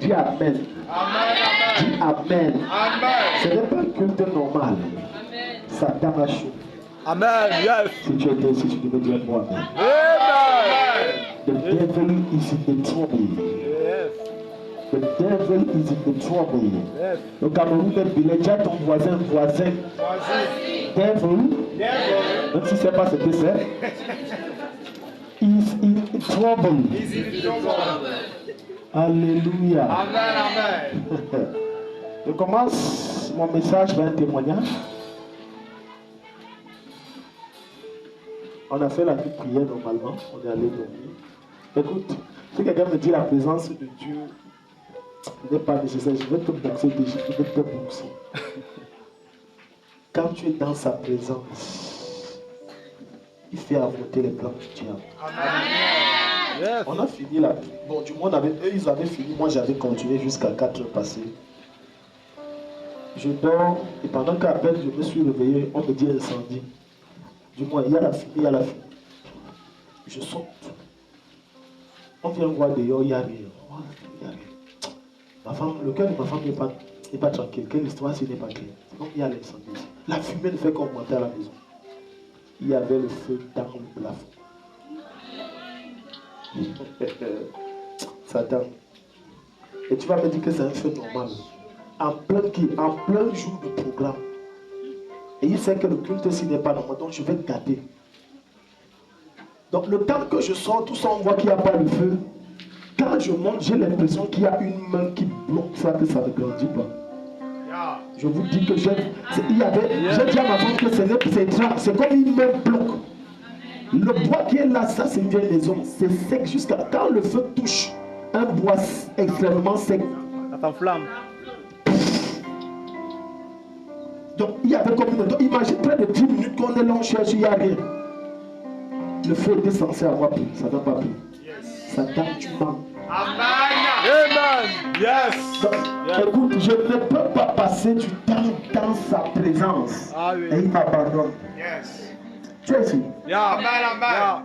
Dis Amen. Dis Amen. Ce n'est pas un culte normal. Satan a chaud. Amen. Yes. Si tu étais ici, tu devais dire moi. Amen. The devil is in the trouble. Yes. The devil is in the trouble. Yes. Le Cameroun est déjà ton voisin. Devil, même si c'est pas ce que c'est, is in trouble. Alléluia. Amen. Je commence mon message par un témoignage. On a fait la petite prière normalement, on est allé dormir. Écoute, si quelqu'un me dit la présence de Dieu n'est pas nécessaire, je vais te boxer déjà, je vais te boxer. Quand tu es dans sa présence, il fait avorter les plans du diable. Yes. On a fini là. Bon, du moins, eux, ils avaient fini, moi j'avais continué jusqu'à 4 heures passées. Je dors, et pendant qu'à peine je me suis réveillé, on me dit incendie. Du moins, il y a la fumée, Je saute. On vient voir dehors, il y a rien. Ma femme, le cœur de ma femme n'est pas tranquille. Quelle histoire s'il n'est pas clair? C'est comme il y a l'incendie. La fumée ne fait qu'augmenter à la maison. Il y avait le feu dans le plafond. Satan. Et tu vas me dire que c'est un feu normal. En plein jour de programme. Et il sait que le culte s'il n'est pas normal, donc je vais te gâter. Donc le temps que je sors, tout ça on voit qu'il n'y a pas de feu. Quand je monte, j'ai l'impression qu'il y a une main qui bloque ça, que ça ne grandit pas. Je vous dis que j'ai dit à ma femme que c'est comme une main bloque. Le bois qui est là, ça c'est une vieille maison. C'est sec jusqu'à quand le feu touche un bois extrêmement sec. Ça t'enflamme. Donc il y avait comme une... Imagine près de 10 minutes qu'on est là, on cherche, il n'y a rien. Le feu était censé avoir pris, ça n'a pas pris. Satan, tu mens. Amen. Yes. Donc, écoute, je ne peux pas passer du temps dans sa présence. Ah, oui. Et il m'abandonne. Yes. Tu es ici. Yeah. Yeah.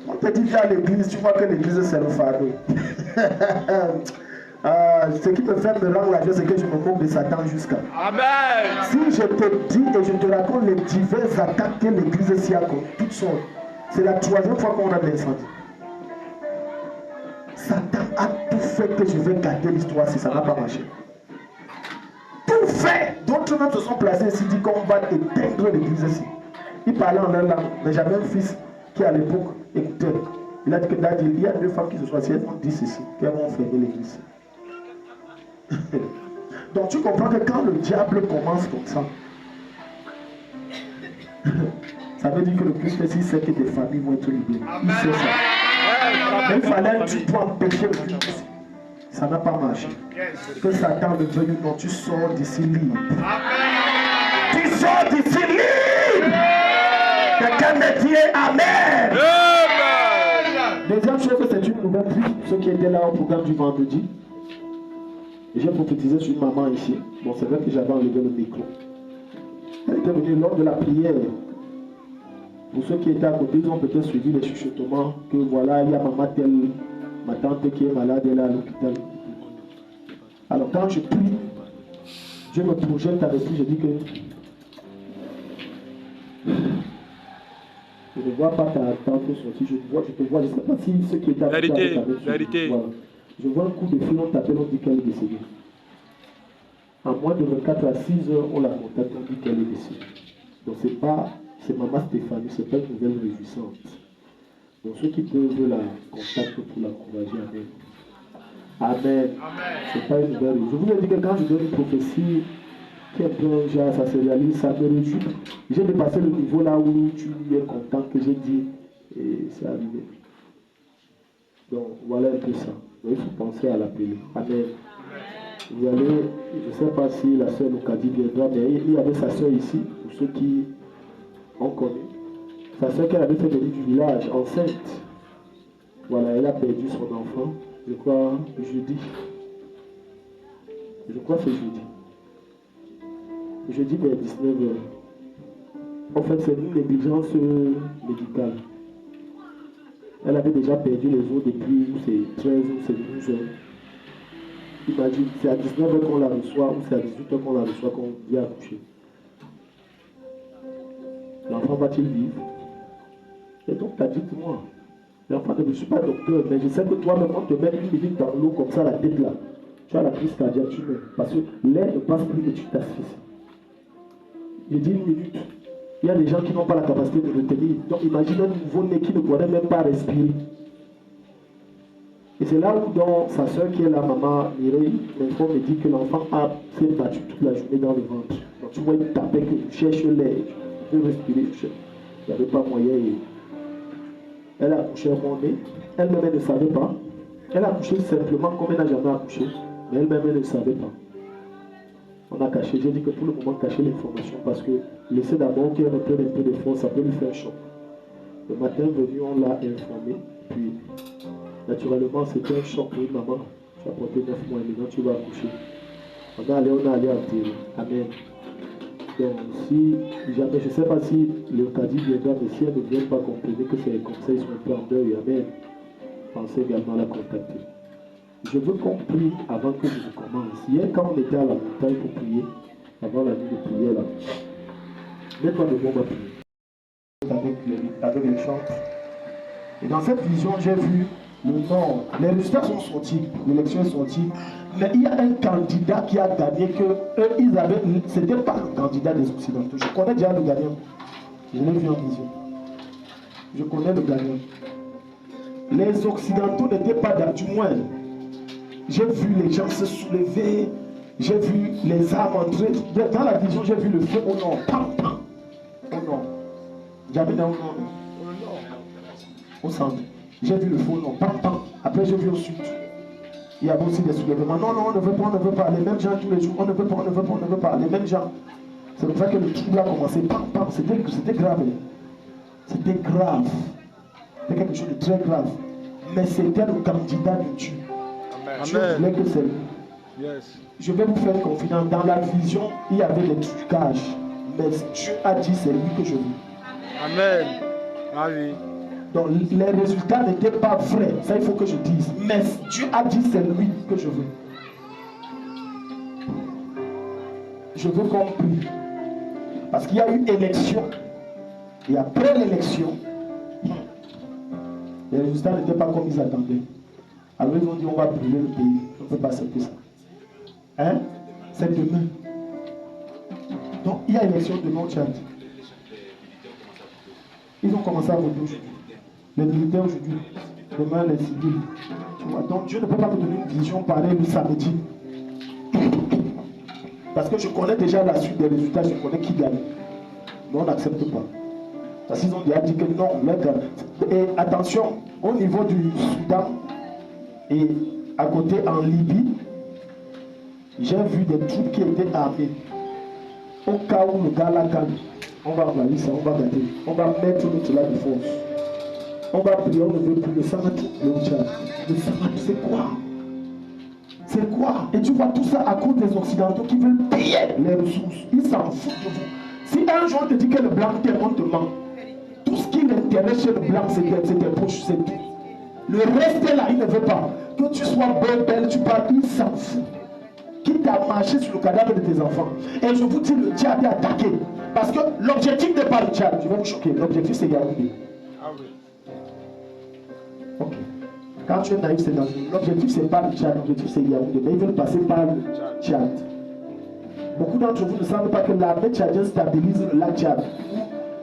On te dit viens à l'église, tu vois que l'église c'est le fardeau. Ce qui me fait me rendre la joie, c'est que je me moque de Satan jusqu'à. Amen. Si je te dis et je te raconte les diverses attaques que l'église s'y a connues, toutes sortes, c'est la 3e fois qu'on a de l'incendie. Satan a tout fait que je vais garder l'histoire si ça n'a pas marché. Tout fait. D'autres même se sont placés ici, dit qu'on va éteindre l'église ici. Il parlait en leur langue, mais j'avais un fils qui à l'époque écoutait. Il a dit que Daddy, il y a 2 femmes qui se sont assises, elles m'ont dit ceci, qu'elles vont fermer l'église. Donc tu comprends que quand le diable commence comme ça, ça veut dire que le Christ ici sait que des familles vont être libérées. Il sait ça. Mais il fallait tu peux empêcher le culte. Ça n'a pas marché. Que Satan le veuille ou non, tu sors d'ici libre. Tu sors d'ici libre. Quelqu'un me dit Amen. Deuxième chose, c'est une nouvelle triste. Ceux qui étaient là au programme du vendredi. Et j'ai prophétisé sur une maman ici. Bon, c'est vrai que j'avais enlevé le micro. Elle était venue lors de la prière. Pour ceux qui étaient à côté, ils ont peut-être suivi les chuchotements que voilà, il y a maman telle, ma tante qui est malade, elle est à l'hôpital. Alors quand je prie, Dieu me projette avec lui, je dis que je ne vois pas ta tante sortir, je te vois, je ne sais pas si ceux qui étaient à l'hôpital. Vérité. Voilà. Je vois un coup de fil, on t'appelle, on dit qu'elle est décédée. En moins de 24 à 6 heures, on la contacte, on dit qu'elle est décédée. Donc c'est maman Stéphanie, c'est pas une nouvelle réjouissante. Donc ceux qui peuvent la contacter pour l'encourager, Amen. C'est pas une nouvelle. Je vous ai dit que quand je donne une prophétie, qui est plein, genre, ça se réalise, ça me réjouit. J'ai dépassé le niveau là où tu es content que j'ai dit et c'est arrivé. Donc voilà un peu ça. Donc, il faut penser à l'appeler. Amen. Vous allez, je ne sais pas si la sœur Lucadi viendra, mais il y avait sa sœur ici, pour ceux qui ont connu. Sa sœur qu'elle avait fait venir du village, enceinte. Voilà, elle a perdu son enfant, je crois, jeudi. Je crois que c'est jeudi. Jeudi vers 19h. En fait, c'est une négligence médicale. Elle avait déjà perdu les os depuis ses 13 ou ses 12 heures. Imagine, c'est à 19h qu'on la reçoit ou c'est à 18h qu'on la reçoit qu'on vient accoucher. L'enfant va-t-il vivre? Et donc, tu as dit, moi, l'enfant, je ne suis pas docteur, mais je sais que toi-même, on te met une minute dans l'eau comme ça, la tête là. Tu as la crise cardiaque, tu meurs. Parce que l'air ne passe plus et tu t'asphyxies. Je dis une minute. Il y a des gens qui n'ont pas la capacité de retenir. Donc, imagine un nouveau-né qui ne pourrait même pas respirer. Et c'est là où, dans sa soeur qui est la maman Mireille, l'info me dit que l'enfant s'est battu toute la journée dans le ventre. Donc, tu vois, il tapait que tu cherches l'air, tu veux respirer, il n'y avait pas moyen. Elle a accouché à mon nez. Elle-même, elle ne savait pas. Elle a accouché simplement comme elle n'a jamais accouché. Mais elle-même, elle ne savait pas. On a caché. J'ai dit que pour le moment, cacher l'information parce que laisser d'abord qu'elle reprenne un peu de force, ça peut lui faire choc. Le matin venu, on l'a informé. Puis, naturellement, c'était un choc pour une maman. Tu as porté 9 mois et maintenant tu vas accoucher. On a allé enterrer. Amen. Donc, si jamais, je ne sais pas si l'Eucharistie viendra, mais si elle ne vient pas comprendre que c'est comme ça, ils sont un peu en deuil. Amen. Pensez également à la contacter. Je veux qu'on prie avant que je commence. Hier, quand on était à la montagne pour prier, avant la nuit de prière, là, mets-toi devant ma prière. Avec les chants. Et dans cette vision, j'ai vu le nom. Les résultats sont sortis, l'élection est sortie. Mais il y a un candidat qui a gagné que eux, ils avaient. C'était pas le candidat des Occidentaux. Je connais déjà le gagnant. Je l'ai vu en vision. Je connais le gagnant. Les Occidentaux n'étaient pas dans du moins. J'ai vu les gens se soulever. J'ai vu les armes entrer. Dans la vision, j'ai vu le feu au nord. Pam, pam. Au nord. J'avais dans au nord. Au centre. J'ai vu le feu au nord. Pam, pam. Après, j'ai vu au sud. Il y avait aussi des soulèvements. Non, non, on ne veut pas, on ne veut pas. Les mêmes gens tous les jours. On ne veut pas, on ne veut pas, on ne veut pas. Les mêmes gens. C'est pour ça que le trouble a commencé. Pam, pam. C'était grave. C'était grave. C'était quelque chose de très grave. Mais c'était le candidat de Dieu. Dieu voulait que c'est lui. Yes. Je vais vous faire une confidence. Dans la vision, il y avait des trucages. Mais Dieu a dit c'est lui que je veux. Amen. Ah oui. Donc les résultats n'étaient pas vrais. Ça, il faut que je dise. Mais Dieu a dit c'est lui que je veux. Je veux qu'on prie. Parce qu'il y a eu élection. Et après l'élection, les résultats n'étaient pas comme ils attendaient. Alors ils ont dit on va brûler le pays. On ne peut pas accepter ça. Hein? C'est demain. Donc il y a élection demain au Tchad. Ils ont commencé à voter aujourd'hui. Les militaires aujourd'hui. Demain les civils. Tu vois? Donc Dieu ne peut pas me donner une vision pareille le samedi. Parce que je connais déjà la suite des résultats, je connais qui gagne. Mais on n'accepte pas. Parce qu'ils ont déjà dit que non, et attention, au niveau du Soudan et à côté en Libye, j'ai vu des troupes qui étaient armées. Au cas où le gars là gagne, on va envahir ça, on va gâter, on va mettre notre là de force. On va prier, on ne veut plus le Samat, le Tchad. Le Samat, c'est quoi? C'est quoi? Et tu vois tout ça à cause des Occidentaux qui veulent piller les ressources. Ils s'en foutent de vous. Si un jour on te dit que le blanc t'aime, on te ment. Tout ce qui l'intéresse chez le blanc, c'est tes poches, c'est tout. Le reste là, il ne veut pas. Que tu sois bonne, belle, tu parles, il s'en fout. Qui t'a marché sur le cadavre de tes enfants. Et je vous dis, le Tchad est attaqué. Parce que l'objectif n'est pas le Tchad. Je vais vous choquer. L'objectif, c'est Yaoundé. Ah oui. Ok. Quand tu es naïf, c'est dans une. L'objectif, c'est pas le Tchad. L'objectif, c'est Yaoundé. Mais ils veulent passer par le Tchad. Beaucoup d'entre vous ne savent pas que l'armée tchadienne stabilise le lac Tchad.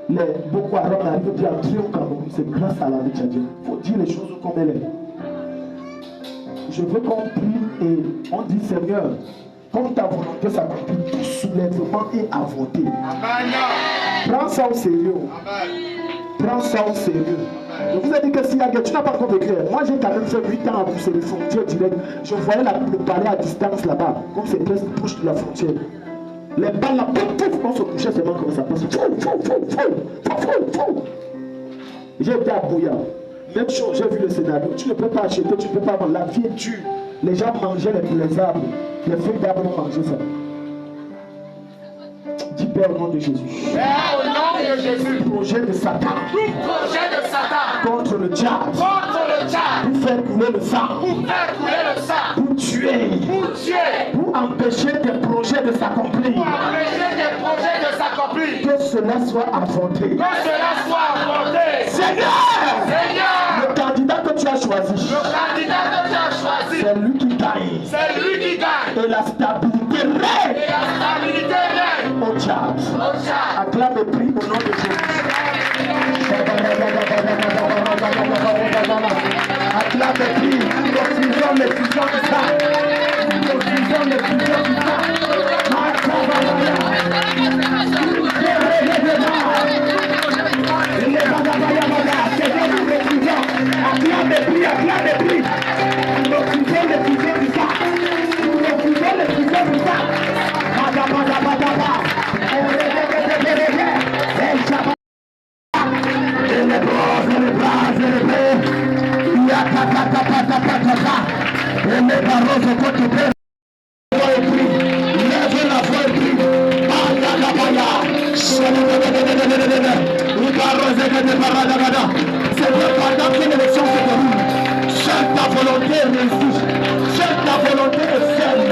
Les Boko Haram n'arrivent plus à entrer au Cameroun. C'est grâce à l'armée tchadienne. Il faut dire les choses comme elles sont. Je veux qu'on prie et on dit Seigneur, comme ta volonté s'accomplit, tout soulèvement est avorté. Prends ça au sérieux. Prends ça au sérieux. Je vous ai dit que s'il y a tu n'as pas encore vécu. Moi j'ai quand même fait 8 ans à pousser les frontières directes. Je voyais le palais à distance là-bas, comme c'est presque proche de la frontière. Les balles là, pouf, on se couchait seulement comme ça passe. J'ai été à Boya. Même chose, j'ai vu le scénario. Tu ne peux pas acheter, tu ne peux pas vendre. La vie est dure. Les gens mangeaient les arbres. Les feuilles d'arbres ont mangé ça. Dis Père au nom de Jésus. Père au nom de Jésus. Projet de Satan. Projet de Satan. Contre le Tchad. Contre le Tchad. Pour faire couler le sang. Pour faire couler le sang. Pour tuer. Pour pour empêcher tes projets de s'accomplir. Que cela soit affronté. Seigneur, le candidat que tu as choisi, c'est lui qui gagne. Et la stabilité règne au Tchad. Acclame et prie au nom de Jésus. Acclame et prie. Refusons les fusions de ça. Refusons les fusions de ça. Acclame et prie, acclame et prie. Refusons les fusions de ça. Refusons les fusions de ça. C'est pendant qu'une élection se déroule, seule ta volonté réussit, seule ta volonté est celle.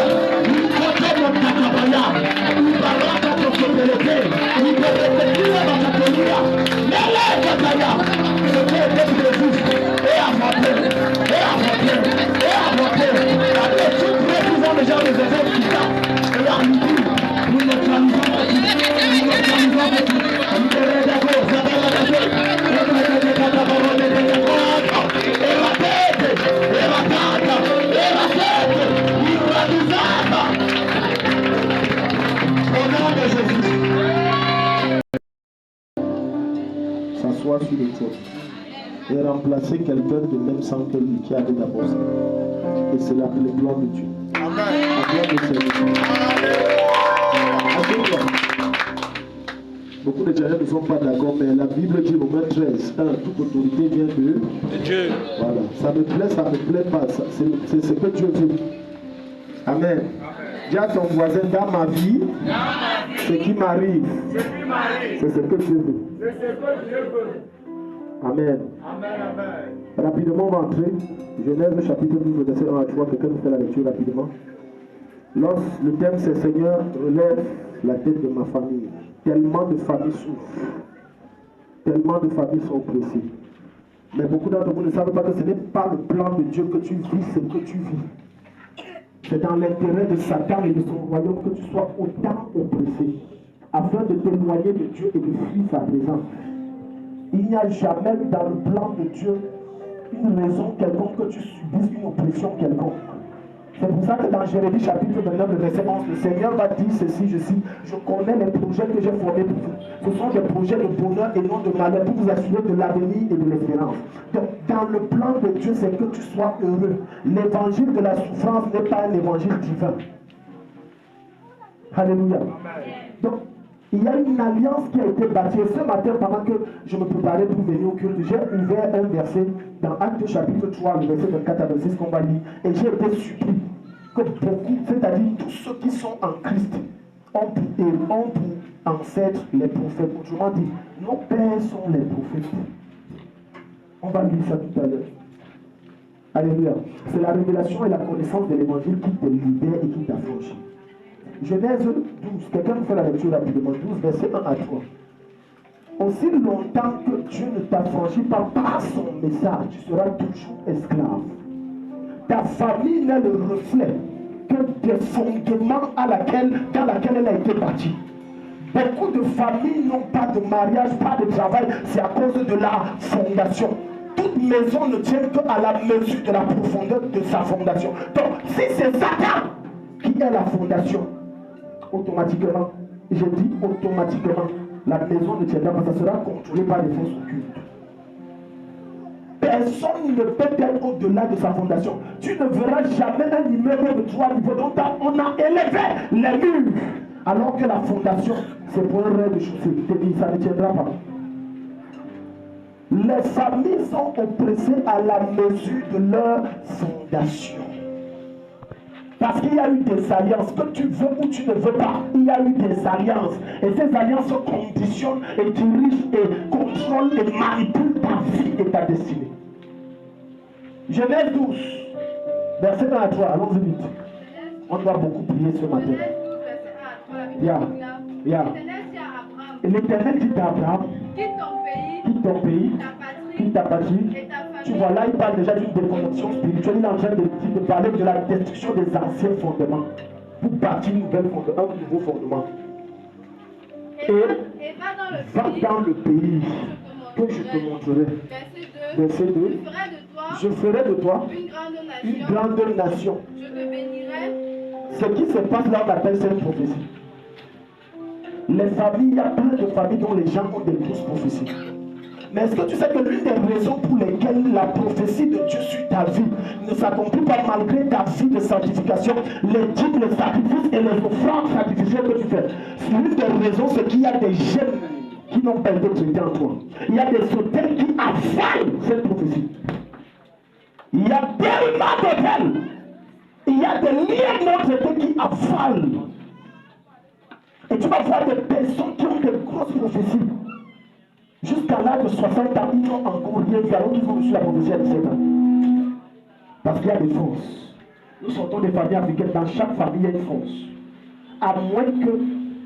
S'asseoir sur le trône et remplacer quelqu'un de même sang que lui qui avait d'abord ça. Et c'est là le plan de Dieu. Beaucoup de gens ne sont pas d'accord, mais la Bible dit au Romains 13, toute autorité vient de Dieu. Voilà. Ça me plaît pas. C'est ce que Dieu veut. Amen. Dis à ton voisin, dans ma vie, ce qui m'arrive, c'est ce que Dieu veut. Amen. Rapidement, on va entrer. Genèse chapitre 12, verset 1 à 3. Quelqu'un nous fait la lecture rapidement. Le thème c'est Seigneur, relève la tête de ma famille. Tellement de familles souffrent. Tellement de familles sont oppressées. Mais beaucoup d'entre vous ne savent pas que ce n'est pas le plan de Dieu que tu vis, c'est que tu vis. C'est dans l'intérêt de Satan et de son royaume que tu sois autant oppressé, afin de t'éloigner de Dieu et de fuir sa présence. Il n'y a jamais eu dans le plan de Dieu une raison quelconque que tu subisses une oppression quelconque. C'est pour ça que dans Jérémie chapitre 29, le verset 11, le Seigneur va dire ceci, je cite, je connais les projets que j'ai formés pour vous. Ce sont des projets de bonheur et non de malheur pour vous assurer de l'avenir et de l'espérance. Donc, dans le plan de Dieu, c'est que tu sois heureux. L'évangile de la souffrance n'est pas un évangile divin. Alléluia. Donc, il y a une alliance qui a été bâtie. Ce matin, pendant que je me préparais pour venir au culte, j'ai ouvert un verset dans Actes chapitre 3, le verset 24 à 26 qu'on va lire. Et j'ai été surpris que beaucoup, c'est-à-dire tous ceux qui sont en Christ, ont pour ancêtres les prophètes. Autrement dit, nos pères sont les prophètes. On va lire ça tout à l'heure. Alléluia. C'est la révélation et la connaissance de l'évangile qui te libère et qui t'affranchit. Genèse 12, quelqu'un nous fait la lecture rapidement, 12, verset 1 à 3. Aussi longtemps que Dieu ne t'affranchit pas par son message, tu seras toujours esclave. Ta famille n'est le reflet que des fondements dans laquelle elle a été bâtie. Beaucoup de familles n'ont pas de mariage, pas de travail, c'est à cause de la fondation. Toute maison ne tient qu'à la mesure de la profondeur de sa fondation. Donc, si c'est Satan qui est la fondation, automatiquement, je dis automatiquement, la maison ne tiendra pas, ça sera contrôlé par les forces occultes. Personne ne peut être au-delà de sa fondation. Tu ne verras jamais un immeuble de 3 niveaux dont on a élevé les murs, alors que la fondation, c'est pour un rez-de-chaussée. Ça ne tiendra pas. Les familles sont oppressées à la mesure de leur fondation. Parce qu'il y a eu des alliances, que tu veux ou tu ne veux pas, il y a eu des alliances. Et ces alliances conditionnent et dirigent et contrôlent et manipulent ta vie et ta destinée. Genèse 12, verset 1 à 3, allons-y vite. On doit beaucoup prier ce matin. Bien. Et l'Éternel dit à Abraham, quitte ton pays, quitte ta patrie. Tu vois, là, il parle déjà d'une déconnexion spirituelle. Il est en train de parler de la destruction des anciens fondements pour bâtir un nouveau fondement. Et va dans le pays que je te montrerai. Verset 2. Je ferai de toi une grande nation. Je te bénirai. Ce qui se passe là, on appelle cette prophétie. Les familles, il y a plein de familles dont les gens ont des grosses prophéties. Mais est-ce que tu sais que l'une des raisons pour lesquelles la prophétie de Dieu sur ta vie ne s'accomplit pas malgré ta vie de sanctification, les dîmes, les sacrifices et les offrandes sacrificielles que tu fais, l'une des raisons c'est qu'il y a des gènes qui n'ont pas été traités en toi. Il y a des hôtels qui avalent cette prophétie. Il y a tellement d'hôtels. Il y a des liens non traités qui avalent. Et tu vas voir des personnes qui ont des grosses prophéties. Jusqu'à l'âge de 60 ans, ils n'ont encore rien vu alors qu'ils ont reçu la prophétie à 17 ans. Parce qu'il y a des forces. Nous sortons des familles africaines. Dans chaque famille, il y a une force. À moins que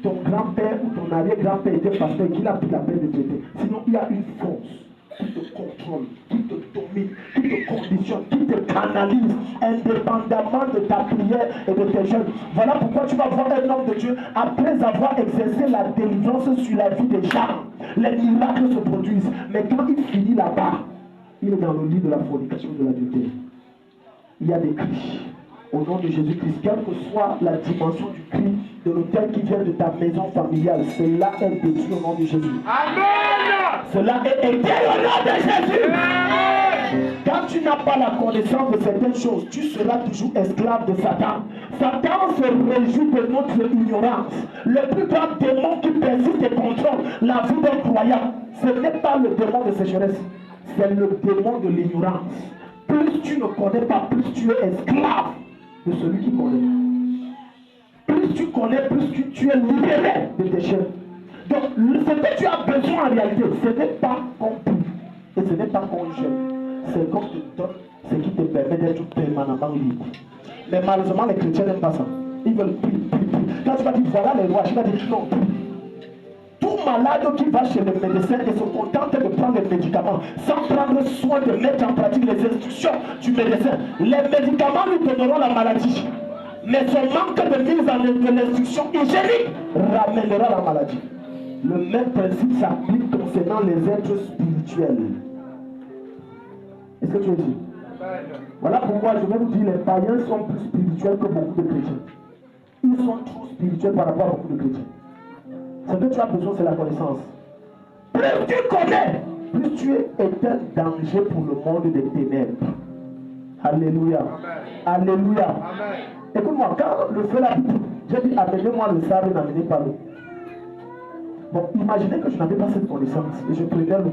ton grand-père ou ton arrière-grand-père était pasteur et qu'il a pris la peine de traiter. Sinon, il y a une force qui te contrôle, qui te domine, qui te conditionne, qui te canalise, indépendamment de ta prière et de tes jeûnes. Voilà pourquoi tu vas voir un homme de Dieu, après avoir exercé la délivrance sur la vie des gens, les miracles se produisent. Mais quand il finit là-bas, il est dans le lit de la fornication, de l'adultère. Il y a des cris. Au nom de Jésus-Christ, quelle que soit la dimension du cri, de l'autel qui vient de ta maison familiale, cela est détruit au nom de Jésus. Amen. Cela est éteint au nom de Jésus. Amen. Quand tu n'as pas la connaissance de certaines choses, tu seras toujours esclave de Satan. Satan se réjouit de notre ignorance. Le plus grand démon qui persiste et contrôle la vie d'un croyant, ce n'est pas le démon de sécheresse, c'est le démon de l'ignorance. Plus tu ne connais pas, plus tu es esclave de celui qui connaît. Plus tu connais, plus tu es libéré de tes chaînes. Donc, ce que tu as besoin en réalité, ce n'est pas qu'on prie et ce n'est pas qu'on gêne. C'est qu'on te donne ce qui te permet d'être permanemment libre. Mais malheureusement, les chrétiens n'aiment pas ça. Ils veulent prier. Quand tu vas dire voilà les rois, tu vas dire non. Tout malade qui va chez le médecin et se contente de prendre les médicaments sans prendre soin de mettre en pratique les instructions du médecin, les médicaments lui donneront la maladie. Mais son manque de mise en œuvre de l'instruction hygiénique ramènera la maladie. Le même principe s'applique concernant les êtres spirituels. Est-ce que tu es ici? Voilà pourquoi je vais vous dire, les païens sont plus spirituels que beaucoup de chrétiens. Ils sont trop spirituels par rapport à beaucoup de chrétiens. Ce que tu as besoin, c'est la connaissance. Plus tu connais, plus tu es un danger pour le monde des ténèbres. Alléluia. Amen. Alléluia. Amen. Écoute-moi, quand le feu l'a dit, j'ai dit amenez-moi le sable, n'amenez pas l'eau. Bon, imaginez que je n'avais pas cette connaissance et je prenais l'eau.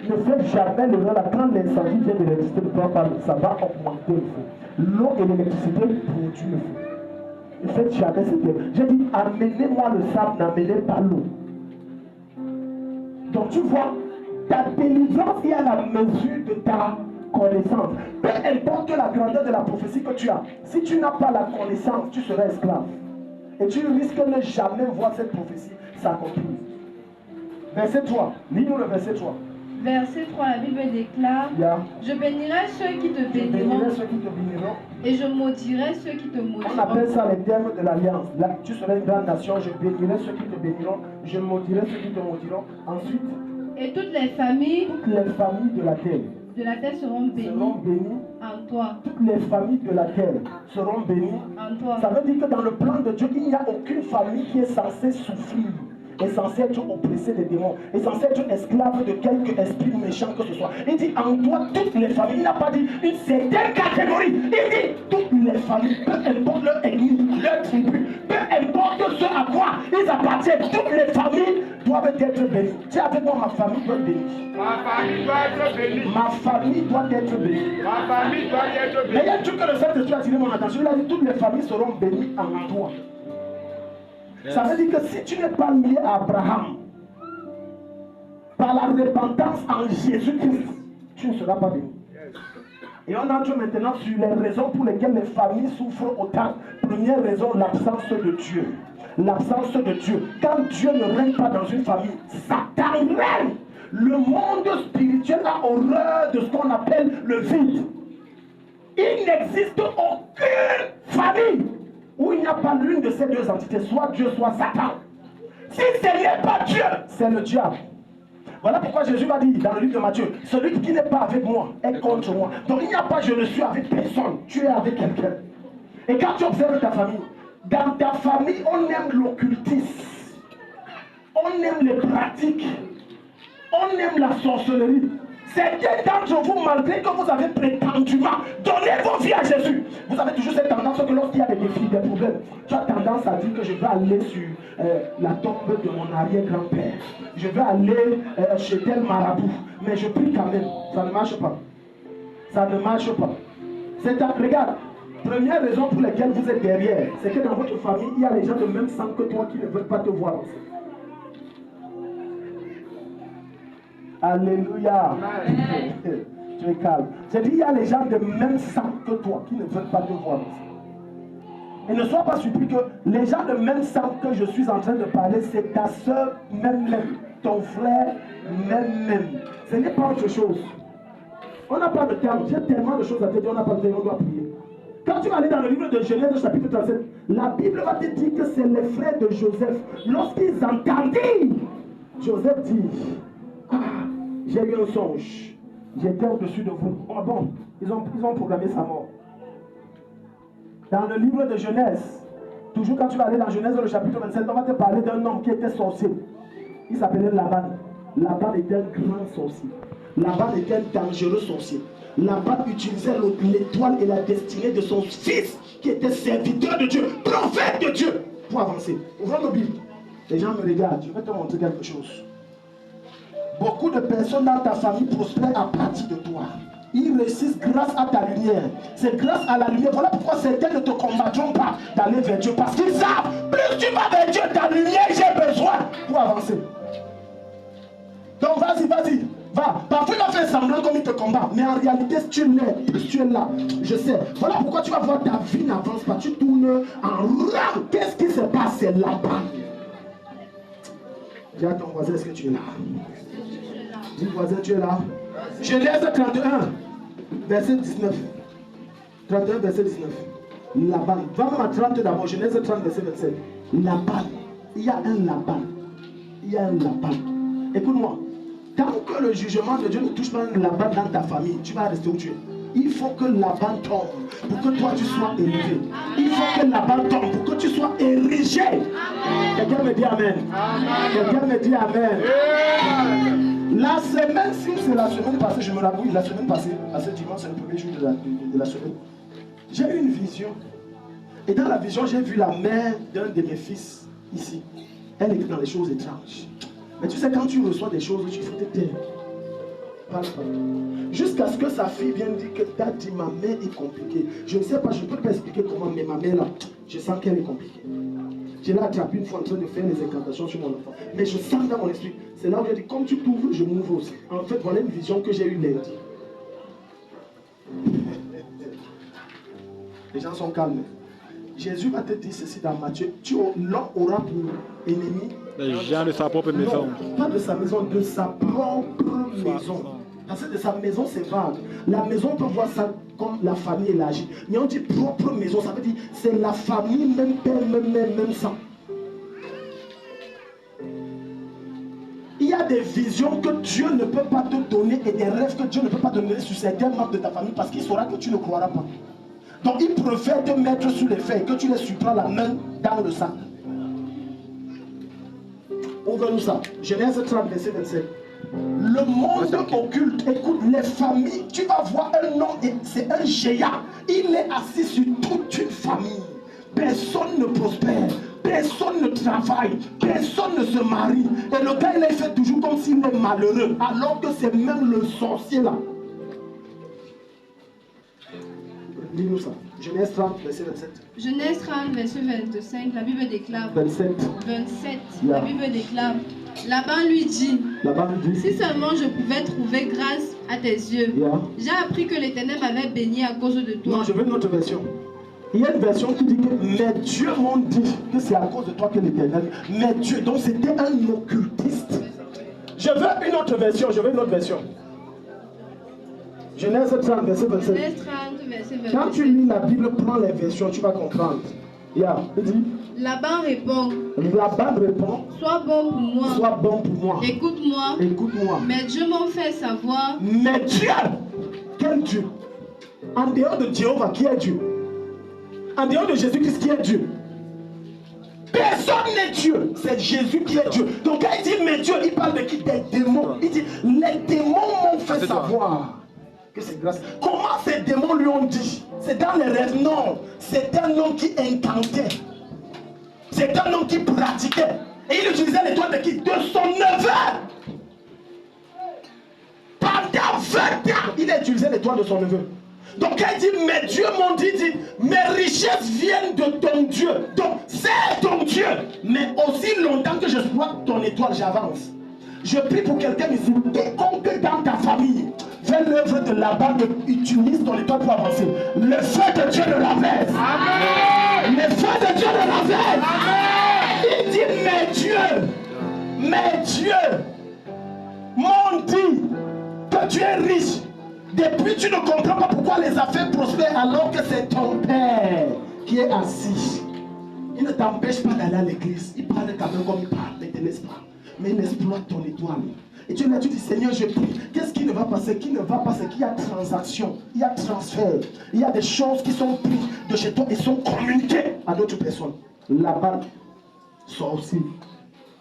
Ne faites jamais l'erreur là, quand l'incendie vient de l'électricité, ne prends pas l'eau, ça va augmenter le feu. L'eau et l'électricité produisent le feu. Ne faites jamais cette erreur. J'ai dit amenez-moi le sable, n'amenez pas l'eau. Donc tu vois, ta délivrance est à la mesure de ta connaissance. Peu importe la grandeur de la prophétie que tu as, si tu n'as pas la connaissance, tu seras esclave. Et tu risques de ne jamais voir cette prophétie s'accomplir. Verset 3. Lis-nous le verset 3. Verset 3, la Bible déclare Je bénirai ceux qui te béniront, et je maudirai ceux qui te maudiront. On appelle ça les termes de l'alliance. Là, tu seras une grande nation, je bénirai ceux qui te béniront, je maudirai ceux qui te maudiront. Ensuite, et toutes les familles de la terre seront bénies en toi. Toutes les familles de la terre seront bénies en toi. Ça veut dire que dans le plan de Dieu, il n'y a aucune famille qui est censée souffrir, est censée être oppressée des démons, est censée être esclave de quelque esprit méchant que ce soit. Il dit en toi toutes les familles. Il n'a pas dit une certaine catégorie. Il dit toutes les familles, peu importe leur ethnie, leur tribu, peu importe ce à quoi ils appartiennent, toutes les familles doivent être bénies. Tiens avec moi, ma famille doit être bénie. Ma famille doit être bénie. Ma famille doit être bénie. Ma famille doit être bénie. Mais il y a un truc que le Saint-Esprit a attiré mon attention. Il a dit toutes les familles seront bénies en toi. Yes. Ça veut dire que si tu n'es pas lié à Abraham, par la repentance en Jésus-Christ, tu ne seras pas béni. Yes. Et on entre maintenant sur les raisons pour lesquelles les familles souffrent autant. Première raison, l'absence de Dieu. L'absence de Dieu. Quand Dieu ne règne pas dans une famille, Satan règne. Le monde spirituel a horreur de ce qu'on appelle le vide. Il n'existe aucune famille où il n'y a pas l'une de ces deux entités, soit Dieu, soit Satan. Si ce n'est pas Dieu, c'est le diable. Voilà pourquoi Jésus va dire dans le livre de Matthieu, celui qui n'est pas avec moi est contre moi. Donc il n'y a pas je ne suis avec personne, tu es avec quelqu'un. Et quand tu observes ta famille, dans ta famille, on aime l'occultisme, on aime les pratiques, on aime la sorcellerie. Certains d'entre vous, malgré que vous avez prétendument donné vos vies à Jésus, vous avez toujours cette tendance que lorsqu'il y a des défis, des problèmes, tu as tendance à dire que je vais aller sur la tombe de mon arrière-grand-père. Je vais aller chez tel marabout. Mais je prie quand même. Ça ne marche pas. Ça ne marche pas. Regarde, première raison pour laquelle vous êtes derrière, c'est que dans votre famille, il y a les gens de même sang que toi qui ne veulent pas te voir ensemble. Alléluia. Tu es calme. J'ai dit, il y a les gens de même sang que toi qui ne veulent pas te voir. Et ne sois pas surpris que les gens de même sang que je suis en train de parler, c'est ta soeur même, ton frère même. Ce n'est pas autre chose. On n'a pas de temps. J'ai tellement de choses à te dire, on n'a pas de temps, on doit prier. Quand tu vas aller dans le livre de Genèse, chapitre 37, la Bible va te dire que c'est les frères de Joseph. Lorsqu'ils entendirent, Joseph dit, j'ai eu un songe. J'étais au-dessus de vous. Oh bon, ils ont programmé sa mort. Dans le livre de Genèse, toujours quand tu vas aller dans Genèse, le chapitre 27, on va te parler d'un homme qui était sorcier. Il s'appelait Laban. Laban était un grand sorcier. Laban était un dangereux sorcier. Laban utilisait l'étoile et la destinée de son fils, qui était serviteur de Dieu, prophète de Dieu, pour avancer. Ouvrons nos Bibles. Les gens me regardent, je vais te montrer quelque chose. Beaucoup de personnes dans ta famille prospèrent à partir de toi. Ils réussissent grâce à ta lumière. C'est grâce à la lumière. Voilà pourquoi certains ne te combattront pas d'aller vers Dieu. Parce qu'ils savent, plus tu vas vers Dieu, ta lumière, j'ai besoin pour avancer. Donc vas-y, va. Parfois il va faire semblant comme il te combat. Mais en réalité, si tu l'es, plus tu es là. Je sais. Voilà pourquoi tu vas voir ta vie n'avance pas. Tu tournes en rang. Qu'est-ce qui se passe? C'est là-bas. Dis à ton voisin, est-ce que tu es là? Dis voisin, tu es là. Genèse 31, verset 19. 31, verset 19. Laban. Va même à 30 d'abord. Genèse 30, verset 27. Laban. Il y a un Laban. Écoute-moi. Tant que le jugement de Dieu ne touche pas un Laban dans ta famille, tu vas rester où tu es. Il faut que Laban tombe pour que toi tu sois élevé. Il faut que Laban tombe pour que tu sois érigé. Quelqu'un me dit Amen. Quelqu'un me dit Amen. La semaine, si c'est la semaine passée, je me rappelle, la semaine passée, à ce dimanche, c'est le premier jour de la semaine, j'ai eu une vision. Et dans la vision, j'ai vu la mère d'un de mes fils ici. Elle était dans les choses étranges. Mais tu sais, quand tu reçois des choses, il faut te taire. Parle pas. Jusqu'à ce que sa fille vienne dire que t'as dit ma mère est compliquée. Je ne sais pas, je ne peux pas expliquer comment, mais ma mère là, je sens qu'elle est compliquée. Je l'ai attrapé une fois en train de faire les incantations sur mon enfant. Mais je sens dans mon esprit. C'est là où j'ai dit, comme tu t'ouvres, je m'ouvre aussi. En fait, voilà une vision que j'ai eue lundi. Les gens sont calmes. Jésus va te dire ceci dans Matthieu. L'homme aura pour ennemi les gens de sa propre maison. Non, pas de sa maison, de sa propre maison. Parce que de sa maison, c'est vague. La maison, on peut voir ça comme la famille élargie. Mais on dit propre maison, ça veut dire c'est la famille, même père, même sang. Il y a des visions que Dieu ne peut pas te donner et des rêves que Dieu ne peut pas te donner sur certains membres de ta famille parce qu'il saura que tu ne croiras pas. Donc il préfère te mettre sous les faits et que tu les surprends la main dans le sac. Ouvre-nous ça. Genèse 30, verset 27. Le monde occulte, écoute, les familles, tu vas voir un homme, c'est un géant. Il est assis sur toute une famille. Personne ne prospère, personne ne travaille, personne ne se marie. Et le gars, il est fait toujours comme s'il est malheureux, alors que c'est même le sorcier là. Lis-nous ça. Genèse 30, verset 27. Genèse 30, verset 25, la Bible déclare. 27. La Bible déclare. Laban lui dit, si seulement je pouvais trouver grâce à tes yeux. Yeah. J'ai appris que l'Éternel m'avait béni à cause de toi. Non, je veux une autre version. Il y a une version qui dit que mes dieux m'ont dit que c'est à cause de toi que l'Éternel. Mes dieux, donc c'était un occultiste. Je veux une autre version, Genèse 30, verset 27. Genèse 30, verset 27. Quand tu lis la Bible, prends les versions, tu vas comprendre. Yeah, il dit. Laban répond. Sois bon pour moi. Sois bon pour moi. Écoute-moi. Écoute-moi. Mes dieux m'ont fait savoir. Mais Dieu, quel Dieu? En dehors de Jéhovah, qui est Dieu? En dehors de Jésus-Christ, qui est Dieu? Personne n'est Dieu, c'est Jésus qui est Dieu. Donc quand il dit mais Dieu, il parle de qui? Des démons. Il dit les démons m'ont fait savoir que c'est grâce. Comment ces démons lui ont dit? C'est dans les rêves? Non, c'est un homme qui incantait. C'est un homme qui pratiquait. Et il utilisait l'étoile de qui? De son neveu. Pendant 20 ans, il a utilisé l'étoile de son neveu. Donc quand il dit, mes dieux m'ont dit, mes richesses viennent de ton Dieu. Donc c'est ton Dieu. Mais aussi longtemps que je exploite ton étoile, j'avance. Je prie pour quelqu'un ici, quiconque dans ta famille fait l'œuvre de Laban, utilise ton étoile pour avancer. Le feu de Dieu le rabaisse. Amen. Le feu de Dieu le rabaisse. Amen. Il dit, mes dieux m'ont dit que tu es riche. Depuis tu ne comprends pas pourquoi les affaires prospèrent alors que c'est ton père qui est assis. Il ne t'empêche pas d'aller à l'église. Il parle quand même comme il parle, mais te laisse pas. Mais il exploite ton étoile. Et tu dis, Seigneur, je prie. Qu'est-ce qui ne va pas? Ce qui ne va pas, c'est qu'il y a transaction, il y a transfert. Il y a des choses qui sont prises de chez toi et sont communiquées à d'autres personnes. Laban, sorcier.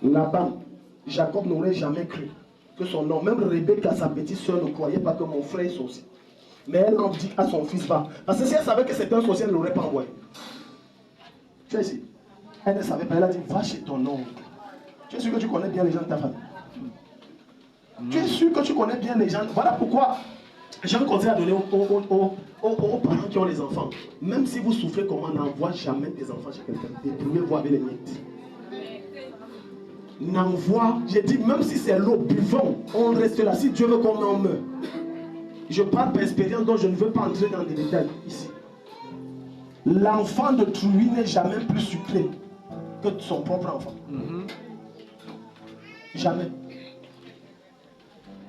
Laban, Jacob n'aurait jamais cru que son nom, même Rebecca, sa petite soeur, ne croyait pas que mon frère est sorcier. Mais elle en dit à son fils, va. Parce que si elle savait que c'était un sorcier, elle ne l'aurait pas envoyé. Tu es ici. Elle ne savait pas. Elle a dit, va chez ton oncle. Tu es sûr que tu connais bien les gens de ta famille? Tu es sûr que tu connais bien les gens? Voilà pourquoi j'ai un conseil à donner aux parents qui ont les enfants. Même si vous souffrez comment, n'envoie jamais tes enfants chez quelqu'un. Débrouillez-vous avec les miettes. N'envoie, j'ai dit, même si c'est l'eau, buvons, on reste là. Si Dieu veut qu'on en meure. Je parle par expérience, donc je ne veux pas entrer dans des détails ici. L'enfant de Trouy n'est jamais plus sucré que son propre enfant. Jamais.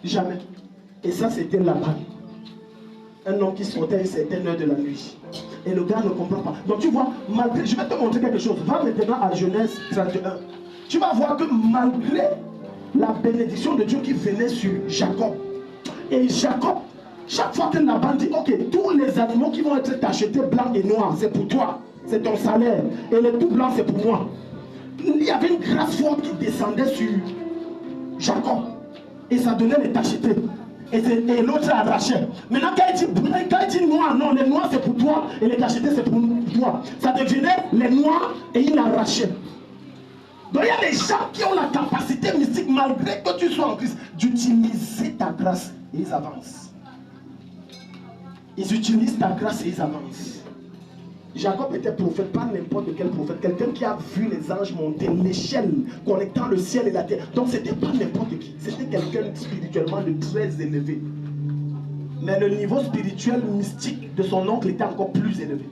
Jamais. Et ça, c'était Laban. Un homme qui sortait à une certaine heure de la nuit. Et le gars ne comprend pas. Donc tu vois, malgré, je vais te montrer quelque chose. Va maintenant à Genèse 31. Tu vas voir que malgré la bénédiction de Dieu qui venait sur Jacob, et Jacob, chaque fois que Laban dit, ok, tous les animaux qui vont être achetés blancs et noirs, c'est pour toi, c'est ton salaire, et les tout blancs, c'est pour moi. Il y avait une grâce forte qui descendait sur Jacob, et ça donnait les tachetés, et l'autre arrachait. Maintenant, quand il dit noir, non, les noirs c'est pour toi, et les tachetés c'est pour toi. Ça devenait les noirs, et il arrachait. Donc il y a des gens qui ont la capacité mystique, malgré que tu sois en Christ, d'utiliser ta grâce et ils avancent. Ils utilisent ta grâce et ils avancent. Jacob était prophète, pas n'importe quel prophète, quelqu'un qui a vu les anges monter l'échelle connectant le ciel et la terre. Donc c'était pas n'importe qui, c'était quelqu'un spirituellement de très élevé. Mais le niveau spirituel mystique de son oncle était encore plus élevé.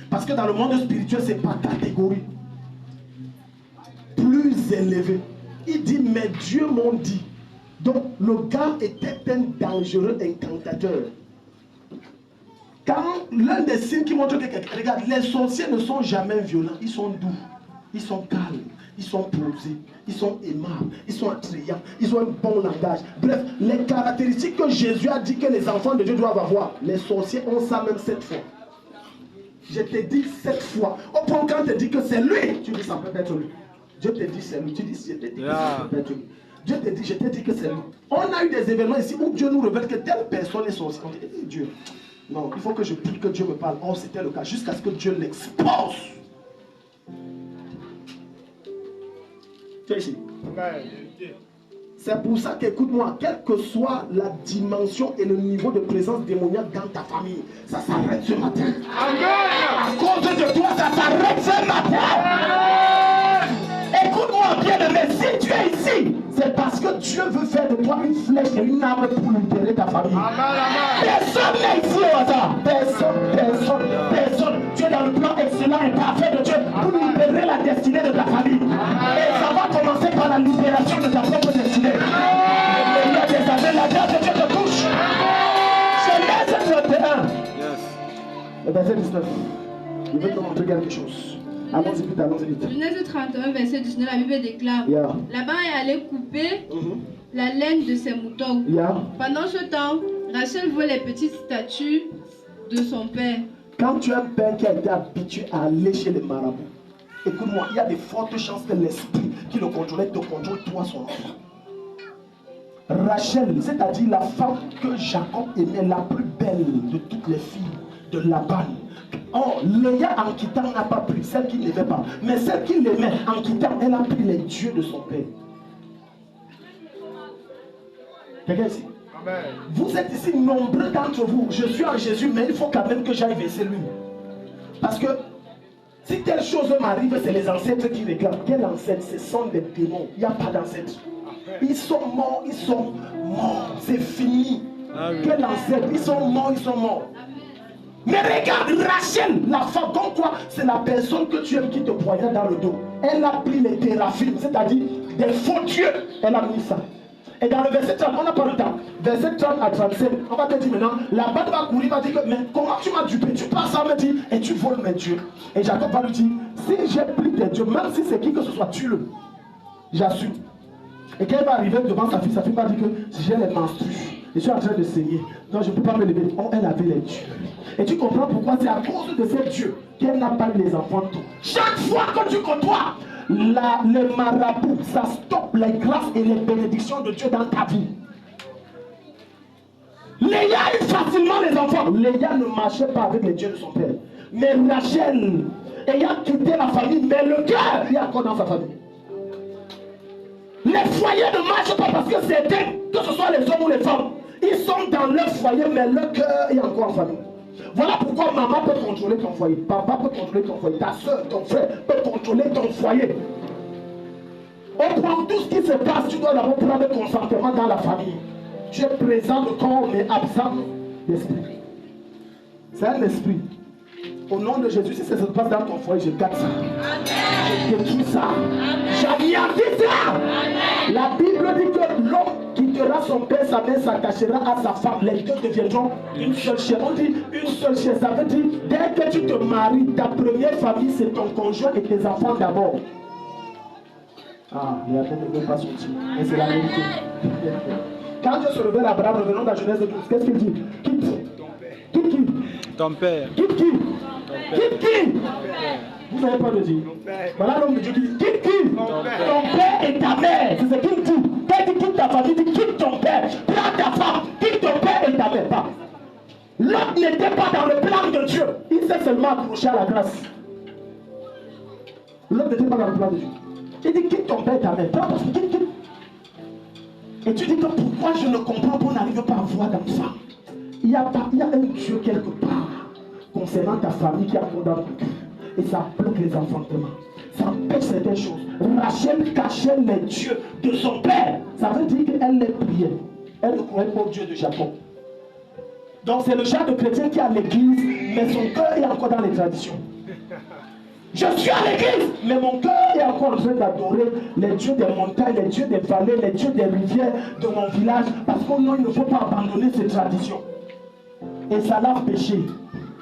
Parce que dans le monde spirituel, c'est par catégorie. Plus élevé. Il dit, mais Dieu m'ont dit. Donc le gars était un dangereux incantateur. Quand l'un des signes qui montre que quelqu'un, regarde, les sorciers ne sont jamais violents, ils sont doux, ils sont calmes, ils sont posés, ils sont aimables, ils sont attrayants, ils ont un bon langage. Bref, les caractéristiques que Jésus a dit que les enfants de Dieu doivent avoir, les sorciers ont ça même 7 fois. Je te dis 7 fois. Au point quand on te dit que c'est lui, tu dis ça peut être lui. Dieu te dit c'est lui, tu dis je te dis que ça peut être lui. Dieu te dit, je te dis que c'est lui. On a eu des événements ici où Dieu nous révèle que telle personne est sorcière. On dit, Dieu, non, il faut que je prie que Dieu me parle. Oh, c'était le cas, jusqu'à ce que Dieu l'expose. Tu es ici. C'est pour ça qu'écoute-moi, quelle que soit la dimension et le niveau de présence démoniaque dans ta famille, ça s'arrête ce matin. Amen. À cause de toi, ça s'arrête ce matin. Écoute-moi bien, mais si tu es ici, c'est parce que Dieu Dieu veut faire de toi une flèche et une arme pour libérer ta famille. Personne n'est ici au hasard. Personne. Tu es dans le plan excellent et parfait de Dieu pour libérer la destinée de ta famille. Et ça va commencer par la libération de ta propre destinée. Il y a des années, la grâce de Dieu te touche. Genèse 31. Le verset 19. Je veux te montrer quelque chose. Allons-y vite, allons-y vite. Genèse 31, verset 19, la Bible déclare Laban est allé couper la laine de ses moutons. Pendant ce temps, Rachel voit les petites statues de son père. Quand tu as un père qui a été habitué à aller chez les marabouts, écoute-moi, il y a de fortes chances que l'esprit qui le contrôlait te contrôle toi, son enfant. Rachel, c'est-à-dire la femme que Jacob aimait, la plus belle de toutes les filles de Laban. Or, Léa en quittant n'a pas pris celle qui n'aimait pas. Mais celle qui l'aimait en quittant, elle a pris les dieux de son père. Quelqu'un ici? Amen. Vous êtes ici nombreux d'entre vous. Je suis en Jésus, mais il faut quand même que j'aille verser lui. Parce que si telle chose m'arrive, c'est les ancêtres qui réclament. Quels ancêtres? Ce sont des démons. Il n'y a pas d'ancêtres. Ils sont morts, c'est fini. Quels ancêtres? Ils sont morts. Mais regarde, Rachel, la femme, comme quoi c'est la personne que tu aimes qui te poignarde dans le dos. Elle a pris les théraphim, c'est-à-dire des faux dieux. Elle a mis ça. Et dans le verset 30, on n'a pas le temps. Verset 30 à 37, on va te dire maintenant, la bande va courir, va dire que, mais comment tu m'as dupé? Tu passes à me dire, et tu voles mes dieux. Et Jacob va lui dire, si j'ai pris tes dieux, même si c'est qui que ce soit, tue-le. J'assume. Et quand elle va arriver devant sa fille va dire que si j'ai les menstrues, je suis en train de saigner, donc je ne peux pas me lever. Oh, elle avait les dieux. Et tu comprends pourquoi c'est à cause de ces dieux qu'elle n'a pas eu les enfants tôt. Chaque fois que tu côtoies les marabouts, ça stoppe les grâces et les bénédictions de Dieu dans ta vie. Léa a eu facilement les enfants. Léa ne marchait pas avec les dieux de son père. Mais Rachel, ayant quitté la famille, mais le cœur est encore dans sa famille. Les foyers ne marchent pas parce que certains, que ce soit les hommes ou les femmes, ils sont dans leur foyer, mais leur cœur est encore en famille. Voilà pourquoi maman peut contrôler ton foyer, papa peut contrôler ton foyer, ta soeur, ton frère peut contrôler ton foyer. On prend tout ce qui se passe, tu dois d'abord prendre le consentement dans la famille. Tu es présent de corps mais absent d'esprit. C'est un esprit. Au nom de Jésus, si ça se passe dans ton foyer, je garde ça. Je détruis ça. J'anéantis ça. La Bible dit que l'homme quittera son père, sa mère s'attachera à sa femme. Les deux deviendront une seule chair. On dit une seule chair. Ça veut dire, dès que tu te maries, ta première famille, c'est ton conjoint et tes enfants d'abord. Ah, il y a ne veut pas sortir. Mais c'est la vérité. Quand Dieu se révèle à Abraham, revenons dans Genèse 12, qu'est-ce qu'il dit? Quitte qui? Ton père. Quitte qui? Quitte qui? Vous n'avez pas de dire. Voilà l'homme de Dieu qui dit quitte qui? Ton père et ta mère. C'est ce qu'il dit. Quand il dit quitte ta famille, il dit quitte ton père. Prends ta femme. Quitte ton père et ta mère. Pas. L'autre n'était pas dans le plan de Dieu. Il s'est seulement accroché à la grâce. L'autre n'était pas dans le plan de Dieu. Il dit quitte ton père et ta mère. Prends parce que quitte. Et tu dis que pourquoi je ne comprends pas, on n'arrive pas à voir d'enfant. Il y a un Dieu quelque part concernant ta famille qui a condamné ton cœur. Et ça bloque les enfantements. Ça empêche certaines choses. Rachel cachait les dieux de son père. Ça veut dire qu'elle les priait. Elle ne croyait pas au Dieu de Jacob. Donc c'est le genre de chrétien qui est à l'église, mais son cœur est encore dans les traditions. Je suis à l'église, mais mon cœur est encore en train d'adorer les dieux des montagnes, les dieux des vallées, les dieux des rivières de mon village, parce que non, il ne faut pas abandonner ces traditions. Et ça l'a péché.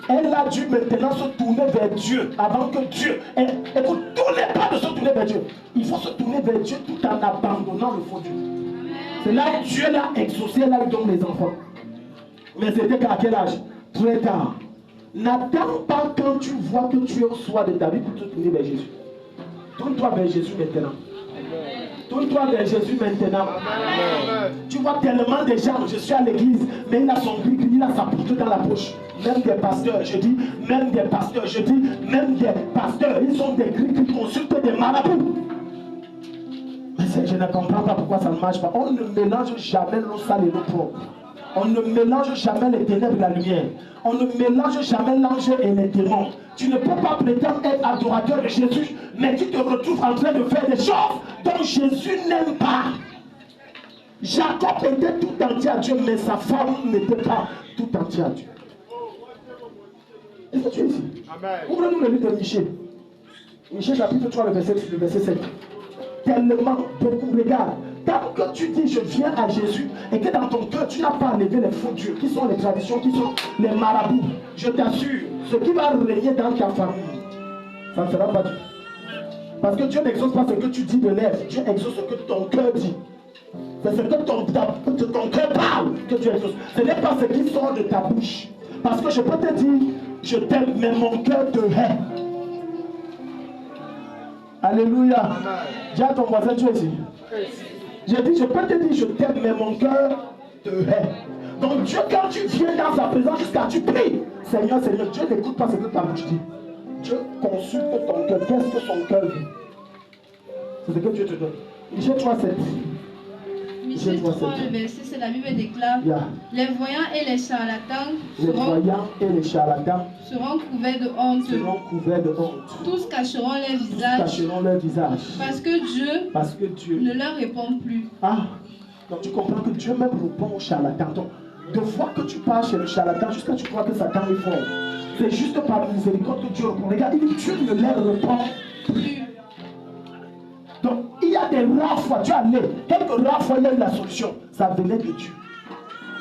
Elle a dû maintenant se tourner vers Dieu avant que Dieu... Écoute, tout n'est pas de se tourner vers Dieu. Il faut se tourner vers Dieu tout en abandonnant le faux Dieu. C'est là où Dieu l'a exaucé, là où donne les enfants. Mais c'était qu'à quel âge? Très tard. N'attends pas quand tu vois que tu es au soir de ta vie pour te tourner vers Jésus. Tourne-toi vers Jésus maintenant. Tourne-toi vers Jésus maintenant. Tu vois tellement de gens, je suis à l'église, mais il a son brique, il a sa poutre dans la poche. Même des pasteurs, je dis, même des pasteurs, je dis, même des pasteurs, ils sont des griques qui consultent des marabouts. Mais je ne comprends pas pourquoi ça ne marche pas. On ne mélange jamais l'eau sale et l'eau propre. On ne mélange jamais les ténèbres et la lumière. On ne mélange jamais l'ange et les démons. Tu ne peux pas prétendre être adorateur de Jésus, mais tu te retrouves en train de faire des choses dont Jésus n'aime pas. Jacob était tout entier à Dieu, mais sa femme n'était pas tout entière à Dieu. Est-ce que tu es ici? Ouvrez-nous le livre de Michée. Michée chapitre 3, le verset 7. Tellement beaucoup, regarde. Tant que tu dis je viens à Jésus et que dans ton cœur tu n'as pas enlevé les faux dieux, qui sont les traditions, qui sont les marabouts, je t'assure, ce qui va régner dans ta famille, ça ne sera pas Dieu. Parce que Dieu n'exauce pas ce que tu dis de lèvres, Dieu exauce ce que ton cœur dit. C'est ce que ton cœur parle que Dieu exauce. Ce n'est pas ce qui sort de ta bouche. Parce que je peux te dire, je t'aime, mais mon cœur te hait. Alléluia. Dis à ton voisin, tu es ici. J'ai dit, je peux te dire, je t'aime, mais mon cœur te hait. Donc Dieu, quand tu viens dans sa présence jusqu'à tu pries, Seigneur, Seigneur, Dieu n'écoute pas ce que ta bouche dit. Dieu consulte ton cœur. Qu'est-ce que son cœur dit? C'est ce que Dieu te donne. Michée 3,7. Michée 3, le verset, c'est la Bible déclare, les voyants et les charlatans seront couverts de honte. Tous cacheront leur visage. Parce que Dieu ne leur répond plus. Ah, donc tu comprends que Dieu même répond aux charlatans. Donc, de fois que tu pars chez le charlatan, jusqu'à tu crois que Satan est fort, c'est juste par miséricorde que Dieu répond. Regarde, il dit Dieu ne leur répond plus. Donc, il y a des rares fois, Dieu a allé, quelques rares fois, il y a eu la solution. Ça venait de Dieu.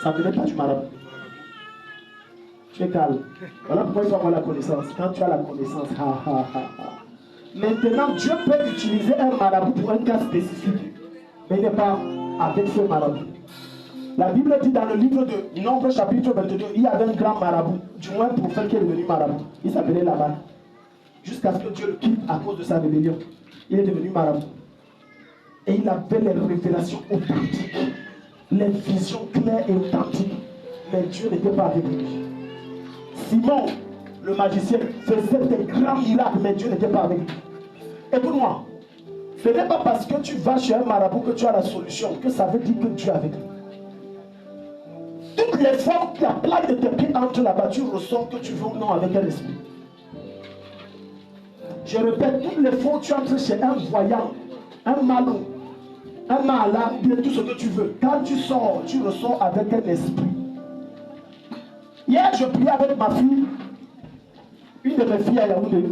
Ça ne venait pas du marabout. Tu es calme. Voilà pourquoi il faut avoir la connaissance. Quand tu as la connaissance, Maintenant, Dieu peut utiliser un marabout pour un cas spécifique. Mais il n'est pas avec ce marabout. La Bible dit dans le livre de Nombre chapitre 22, il y avait un grand marabout, du moins un prophète qui est devenu marabout. Il s'appelait Laban. Jusqu'à ce que Dieu le quitte à cause de sa rébellion. Il est devenu marabout. Et il avait les révélations authentiques, les visions claires et authentiques. Mais Dieu n'était pas avec lui. Simon, le magicien, faisait des grands miracles, mais Dieu n'était pas avec lui. Écoute-moi, ce n'est pas parce que tu vas chez un marabout que tu as la solution, que ça veut dire que Dieu est avec lui. Toutes les fois que la plaque de tes pieds entre là-bas, tu ressens que tu veux ou non avec un esprit. Je répète, toutes les fois que tu entres chez un voyant, un malou, un malade, bien tout ce que tu veux, quand tu sors, tu ressors avec un esprit. Hier, je priais avec ma fille, une de mes filles à Yaoundé,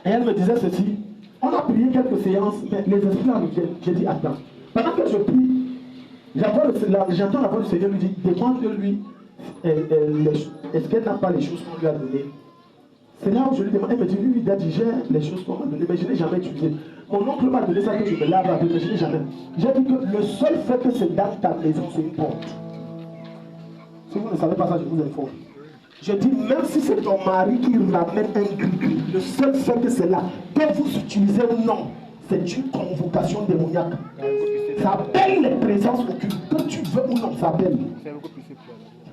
et elle me disait ceci. On a prié quelques séances, mais les esprits arrivaient. J'ai dit, attends, pendant que je prie, j'entends la voix du Seigneur lui dit, demande-lui, est-ce qu'elle n'a pas les choses qu'on lui a données? C'est là où je lui demande, elle me dit, lui, il a dit, j'ai les choses qu'on m'a données, mais je n'ai jamais utilisé. Mon oncle m'a donné ça que je me lave avec, mais je n'ai jamais. J'ai dit que le seul fait que c'est dans ta maison, c'est une porte. Si vous ne savez pas ça, je vous informe. Je dis, même si c'est ton mari qui ramène un gris, le seul fait que c'est là, que vous utilisez ou non, c'est une convocation démoniaque. Ça appelle les présences occultes. Que tu veux ou non, ça appelle.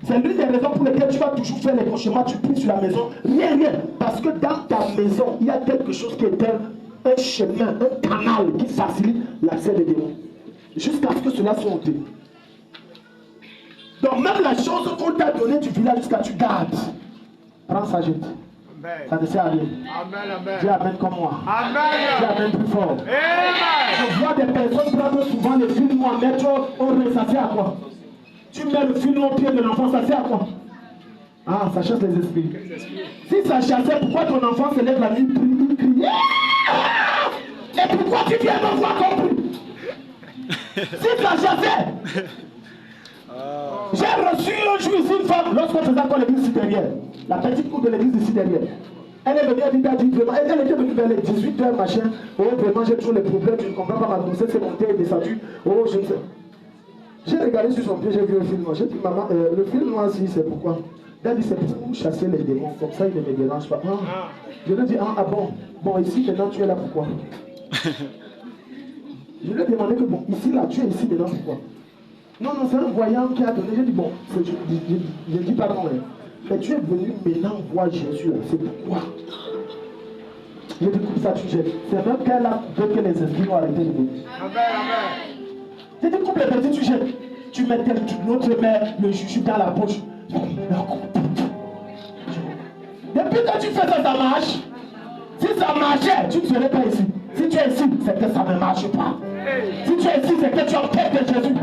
C'est l'une des raisons pour lesquelles tu vas toujours faire les cauchemars, tu pries sur la maison. Rien. Parce que dans ta maison, il y a quelque chose qui est un chemin, un canal qui facilite l'accès des démons. Jusqu'à ce que cela soit ôté. Donc même la chose qu'on t'a donnée du village jusqu'à tu gardes. Prends ça, jette. Ça ne sert à rien. Dis amen comme moi. Dis amen plus fort. Je vois des personnes prendre souvent les films en mettre au ré, ça sert à quoi? Tu mets le film au pied de l'enfant, ça sert à quoi? Ah, ça chasse les esprits. Si ça chassait, pourquoi ton enfant se lève la nuit, il crie? Et pourquoi tu viens me voir compris? Si ça chassait. J'ai reçu un jour ici une femme, lorsqu'on faisait encore l'église ici derrière, la petite cour de l'église ici derrière. Elle est venue, elle dit vraiment, elle était venue vers les 18h, machin. Oh, vraiment, j'ai toujours les problèmes, je ne comprends pas ma grossesse, c'est montée et descendue. Oh, je ne sais. J'ai regardé sur son pied, j'ai vu un film noir. J'ai dit, maman, le film noir, si, c'est pourquoi? Elle dit, c'est pour chasser les démons, comme ça, il ne me dérange pas. Ah. Je lui ai dit, ah bon, bon, ici, maintenant, tu es là, pourquoi? Je lui ai demandé que, bon, ici, là, tu es ici, maintenant, pourquoi? Non, c'est un voyant qui a donné. J'ai dit, bon, je dis pardon, hein. Mais tu es venu maintenant voir Jésus, c'est pourquoi? J'ai dit, comme ça, tu jettes. C'est même qu'elle a veut que les esprits ont arrêté de venir. J'ai dit, coupe les petits, tu jettes. Tu mets l'autre main, le jujube dans la bouche. Depuis que tu fais ça, ça marche. Si ça marchait, tu ne serais pas ici. Si tu es ici, c'est que ça ne marche pas. Si tu es ici, c'est que tu es en quête de Jésus.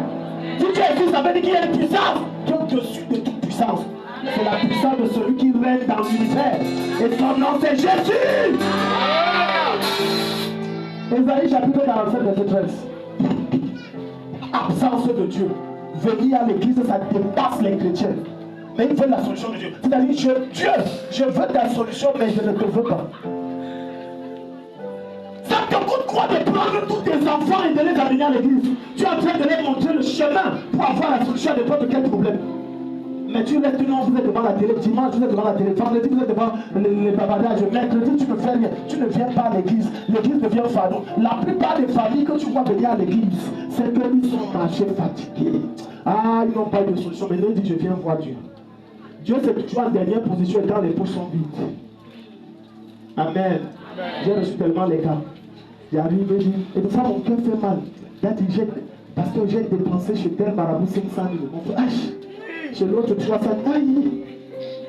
Si tu es ici, ça veut dire qu'il y a une puissance qui est au-dessus de toute puissance. C'est la puissance de celui qui règne dans l'univers. Et son nom, c'est Jésus. Ésaïe chapitre 47, verset 13. Absence de Dieu. Venir à l'église, ça dépasse les chrétiens. Mais il veut la solution de Dieu. C'est-à-dire, Dieu, je veux ta solution, mais je ne te veux pas. Ça te coûte quoi de prendre tous tes enfants et de les amener à l'église? Tu es en train de les montrer le chemin pour avoir la solution à n'importe quel problème. Mais tu restes, non, vous êtes devant la télé, dimanche vous êtes devant la télé, vendredi vous êtes devant les bavardages, mercredi tu ne fais rien, tu ne viens pas à l'église, l'église devient fardeau. La plupart des familles que tu vois venir à l'église, c'est qu'ils sont marchés fatigués. Ah, ils n'ont pas eu de solution, mais ils disent je viens voir Dieu. Dieu c'est toujours en dernière position et quand les poches sont vides. Amen. J'ai reçu tellement les cas. J'arrive et dit, et de ça mon cœur fait mal. Parce que j'ai dépensé chez tel marabout 500 000. Mon frère, chez l'autre 300 000. Aïe.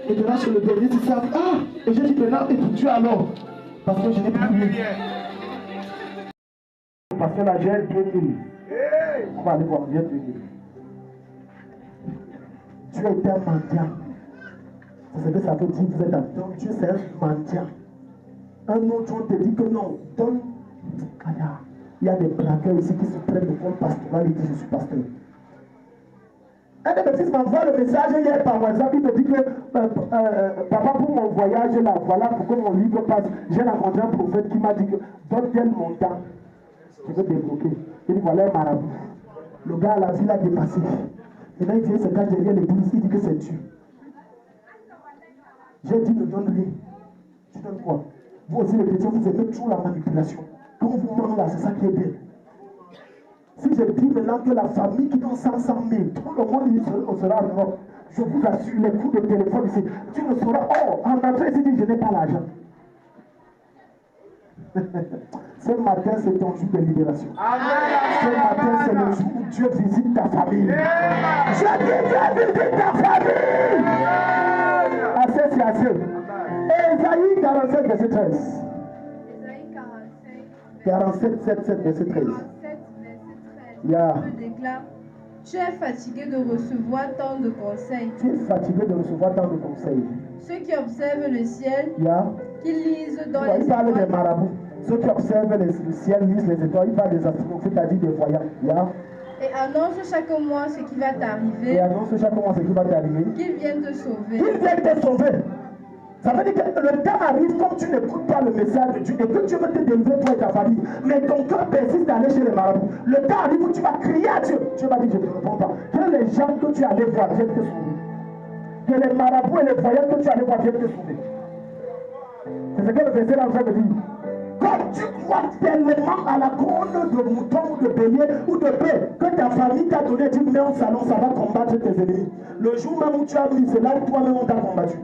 Et de là chez le dernier c'est ça. Ah. Et j'ai dit maintenant, et pour Dieu alors. Parce que je n'ai plus rien. Parce que là j'ai 2 000. On va aller voir, j'ai 2 000. Dieu est un mendiant. C'est ce que ça veut dire, vous êtes un homme. Dieu c'est un mendiant. Un autre on te dit que non, donne. Il y a des braqueurs ici qui se prennent le compte pastoral et disent je suis pasteur. Un de mes fils m'envoie le message hier par WhatsApp, il me dit que papa pour mon voyage là, voilà pourquoi mon livre passe. J'ai rencontré un prophète qui m'a dit que donne tel montant, je veux débloquer. Il dit voilà un marabout. Le gars à la ville a dépassé. Et là il vient se cache derrière l'église, il dit que c'est Dieu. J'ai dit ne donne rien. Tu donnes quoi? Vous aussi les chrétiens, vous aimez toujours la manipulation. Quand vous ment là, c'est ça qui est bien. Si je dis maintenant que la famille qui donne 500 000, tout le monde sera en Europe. Je vous assure, les coups de téléphone ici, tu ne sauras. Oh, en entrant ici, je n'ai pas l'argent. Ce matin, c'est ton jour de libération. Ce matin, c'est le jour où Dieu visite ta famille. Je dis Dieu visite ta famille. Assez, c'est assez. Ésaïe 47, verset 13. 47, 7, verset 13. Yeah. Déclare, tu es fatigué de recevoir tant de conseils. Tu es fatigué de recevoir tant de conseils. Ceux qui observent le ciel, qui lisent dans les étoiles. Il parle des marabouts. Ceux qui observent le ciel, lisent les étoiles. Il parle des astronomes, c'est-à-dire des voyants. Et annonce chaque mois ce qui va t'arriver. Qu'ils viennent te sauver. Qu'ils viennent te sauver. Ça veut dire que le temps arrive quand tu n'écoutes pas le message de Dieu et que Dieu veut te délivrer toi et ta famille. Mais ton cœur persiste d'aller chez les marabouts. Le temps arrive où tu vas crier à Dieu. Dieu va dire je ne te réponds pas. Que les gens que tu allais voir viennent te sauver. Que les marabouts et les voyants que tu allais voir viennent te sauver. C'est ce que le verset est en train de dire. Quand tu crois tellement à la couronne de mouton ou de bélier ou de paix que ta famille t'a donné, dit mets au salon, ça va combattre tes ennemis. Le jour même où tu as mis, c'est là où toi-même on t'a combattu.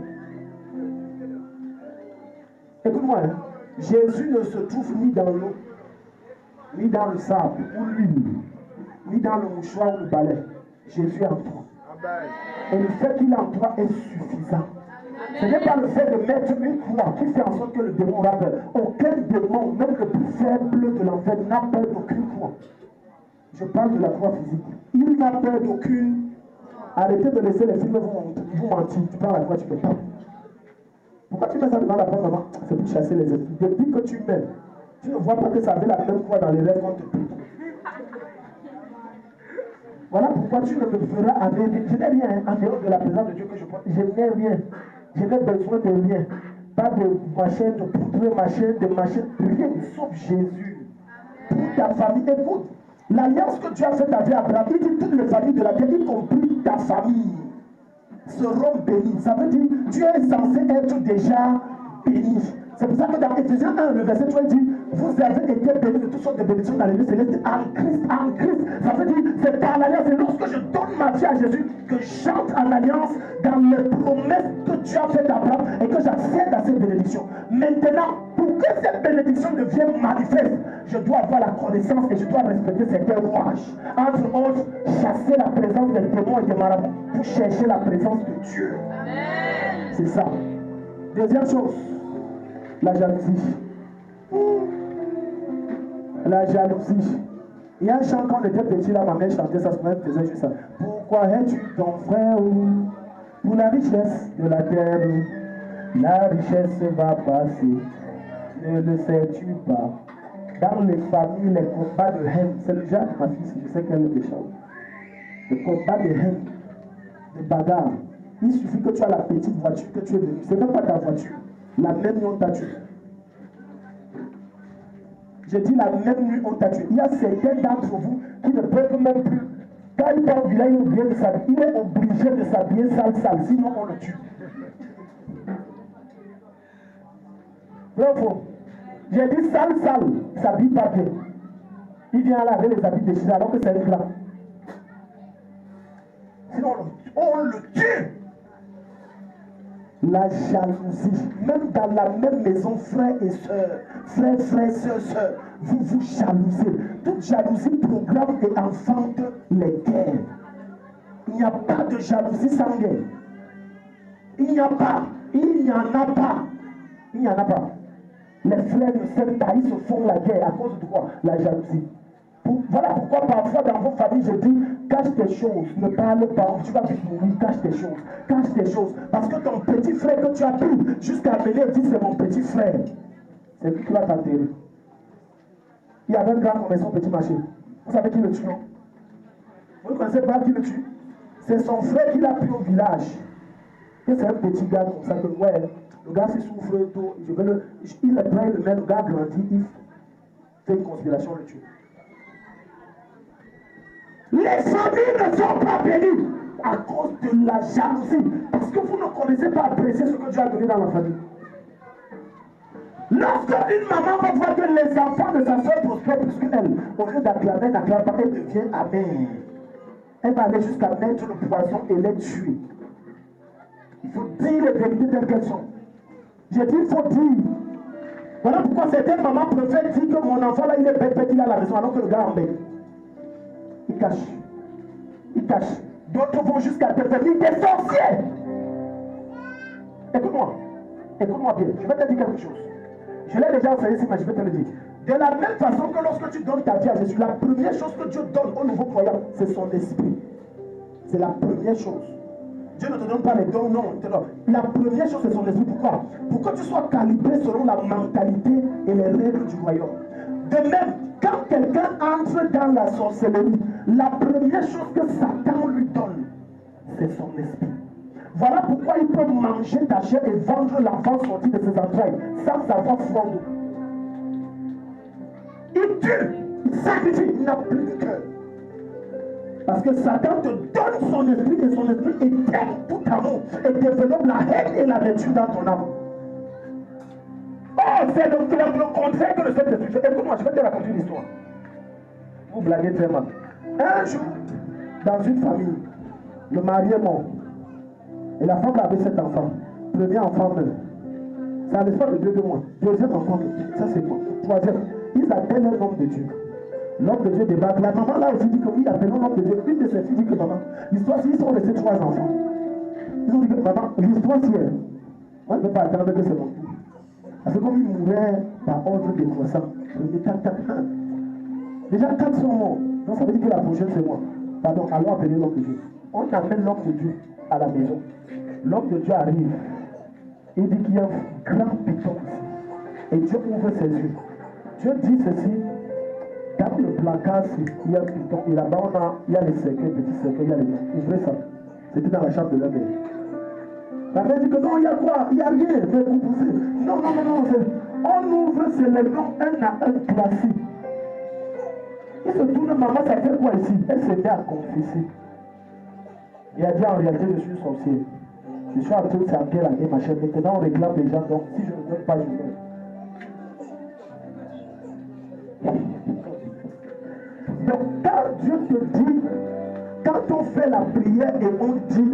Écoute-moi, hein. Jésus ne se trouve ni dans l'eau, ni dans le sable, ou l'huile, ni dans le mouchoir ou le balai. Jésus est en toi. Et le fait qu'il est en toi est suffisant. Ce n'est pas le fait de mettre une croix qui fait en sorte que le démon aura peur. Aucun démon, même le plus faible de l'enfer, n'a peur d'aucune croix. Je parle de la croix physique. Il n'a peur d'aucune. Arrêtez de laisser les films vous mentir. Tu parles à la croix, tu ne peux pas. Pourquoi tu mets ça devant la porte, maman? C'est pour chasser les esprits. Depuis que tu mets, tu ne vois pas que ça avait la même croix dans les rêves qu'on te prie. Voilà pourquoi tu ne me feras avec. Je n'ai rien en dehors de la présence de Dieu que je porte. Je n'ai rien. Je n'ai besoin de rien. Pas de machin, de poudre, de machin. Rien sauf Jésus. Pour ta famille. Écoute, l'alliance que Dieu a faite avec Abraham, il dit toutes les familles de la terre, y compris ta famille, seront bénis. Ça veut dire tu es censé être déjà béni. C'est pour ça que dans Ephésiens 1, le verset 3 dit vous avez été bénis de toutes sortes de bénédictions dans les lieux célestes en Christ, en Christ. Ça veut dire c'est par l'alliance. Et lorsque je donne ma vie à Jésus, que j'entre en alliance dans les promesses que Dieu a faites à Abraham et que j'accède à ces bénédictions. Maintenant, pour que cette bénédiction devienne manifeste, je dois avoir la connaissance et je dois respecter certains rouages. Entre autres, chasser la présence des démons et des marabouts pour chercher la présence de Dieu. C'est ça. Deuxième chose, la jalousie. La jalousie. Il y a un chant quand on était petit, là, ma mère chantait ça, son mère faisait juste ça. Pourquoi es-tu ton frère pour la richesse de la terre? La richesse va passer, ne le sais-tu pas? Dans les familles, les combats de haine, c'est le genre de ma fille, je sais qu'elle est méchante. Le combat de haine, de bagarre. Il suffit que tu as la petite voiture que tu es venu. C'est même pas ta voiture. La même nuit on t'a tué. J'ai dit la même nuit on t'a tué. Il y a certains d'entre vous qui ne peuvent même plus. Quand il va au village, il est obligé de s'habiller sale, sinon on le tue. Bravo. J'ai dit sale, il s'habille pas bien. Il vient laver les habits déchirés alors que c'est un grand. Sinon on le tue. La jalousie, même dans la même maison, frères et sœurs, vous vous jalousez. Toute jalousie programme et enfante les guerres. Il n'y a pas de jalousie sans guerre. Il n'y en a pas. Les frères ne s'aiment pas, ils se font la guerre à cause de quoi? La jalousie. Voilà pourquoi parfois dans vos familles je dis cache tes choses, ne parle pas, tu vas vite mourir, cache tes choses. Parce que ton petit frère que tu as pris jusqu'à venir dire c'est mon petit frère, c'est lui qui va t'enterrer. Il y avait un grand commerçant au petit marché. Vous savez qui le tue, non? Vous ne connaissez pas qui le tue? C'est son frère qui l'a pris au village. Et c'est un petit gars comme ça que ouais, le gars s'il souffre tout, il le prend, le met, le gars grandit, il fait une conspiration, le tue. Les familles ne sont pas bénies à cause de la jalousie. Parce que vous ne connaissez pas apprécier ce que Dieu a donné dans la famille. Lorsque une maman va voir que les enfants de sa soeur prospèrent plus qu'elle, au lieu d'acclamer, elle n'acclame pas, elle devient amère. Elle va aller jusqu'à mettre le poison et les tuer. Il faut dire les vérités telles qu'elles sont. J'ai dit, il faut dire. Voilà pourquoi certaines mamans préfèrent dire que mon enfant là, il est bête, il est à la maison, alors que le gars en bête. Il cache. D'autres vont jusqu'à devenir des sorciers. Écoute-moi bien, je vais te dire quelque chose. Je l'ai déjà enseigné ici, mais je vais te le dire. De la même façon que lorsque tu donnes ta vie à Jésus, la première chose que Dieu donne au nouveau croyant, c'est son esprit. C'est la première chose. Dieu ne te donne pas les dons, non. La première chose, c'est son esprit. Pourquoi? Pour que tu sois calibré selon la mentalité et les règles du royaume. De même, quand quelqu'un entre dans la sorcellerie, la première chose que Satan lui donne, c'est son esprit. Voilà pourquoi il peut manger ta chair et vendre l'enfant sorti de ses entrailles sans avoir foi. Il tue, il sacrifie, il n'a plus de cœur. Parce que Satan te donne son esprit et son esprit éteint tout amour et développe la haine et la vertu dans ton âme. Oh, c'est le contraire que le Saint-Esprit fait. Écoute-moi, je vais te raconter une histoire. Vous blaguez très mal. Un jour, dans une famille, le mari est mort. Et la femme avait 7 enfants. Premier enfant meurt. C'est à l'espoir de 2 mois. Deuxième enfant meurt. Ça c'est quoi? Troisième. Ils appellent un homme de Dieu. L'homme de Dieu débarque. La maman là aussi dit que oui, appelons l'homme de Dieu. Une de ses filles dit que maman, l'histoire, s'ils sont restés 3 enfants. Ils ont dit que maman, l'histoire c'est elle. Moi je ne peux pas attendre que c'est mon tour. Parce que comme ils mouraient par ordre décroissant, déjà 4 sont morts. Donc ça veut dire que la prochaine c'est moi. Pardon, allons appeler l'homme de Dieu. On appelle l'homme de Dieu à la maison. L'homme de Dieu arrive. Il dit qu'il y a un grand piton ici. Et Dieu ouvre ses yeux. Dieu dit ceci. Dans le placard, il y a un piton. Et là-bas, il y a les cercueils, petits cercueils, il y a les gens. Ouvrez ça. C'était dans la chambre de la mère. La mère dit que non, il y a quoi? Il n'y a rien. Mais vous poussez. Non. On ouvre, c'est les noms un à un classique. Il se tourne, maman, ça fait quoi ici? Elle s'est mise à confesser. Il a dit en réalité, je suis sorcier. Je suis en train de s'appeler la guerre, ma chère. Maintenant, on réclame les gens. Donc, si je ne donne pas, je donne. Donc, quand Dieu te dit, quand on fait la prière et on dit,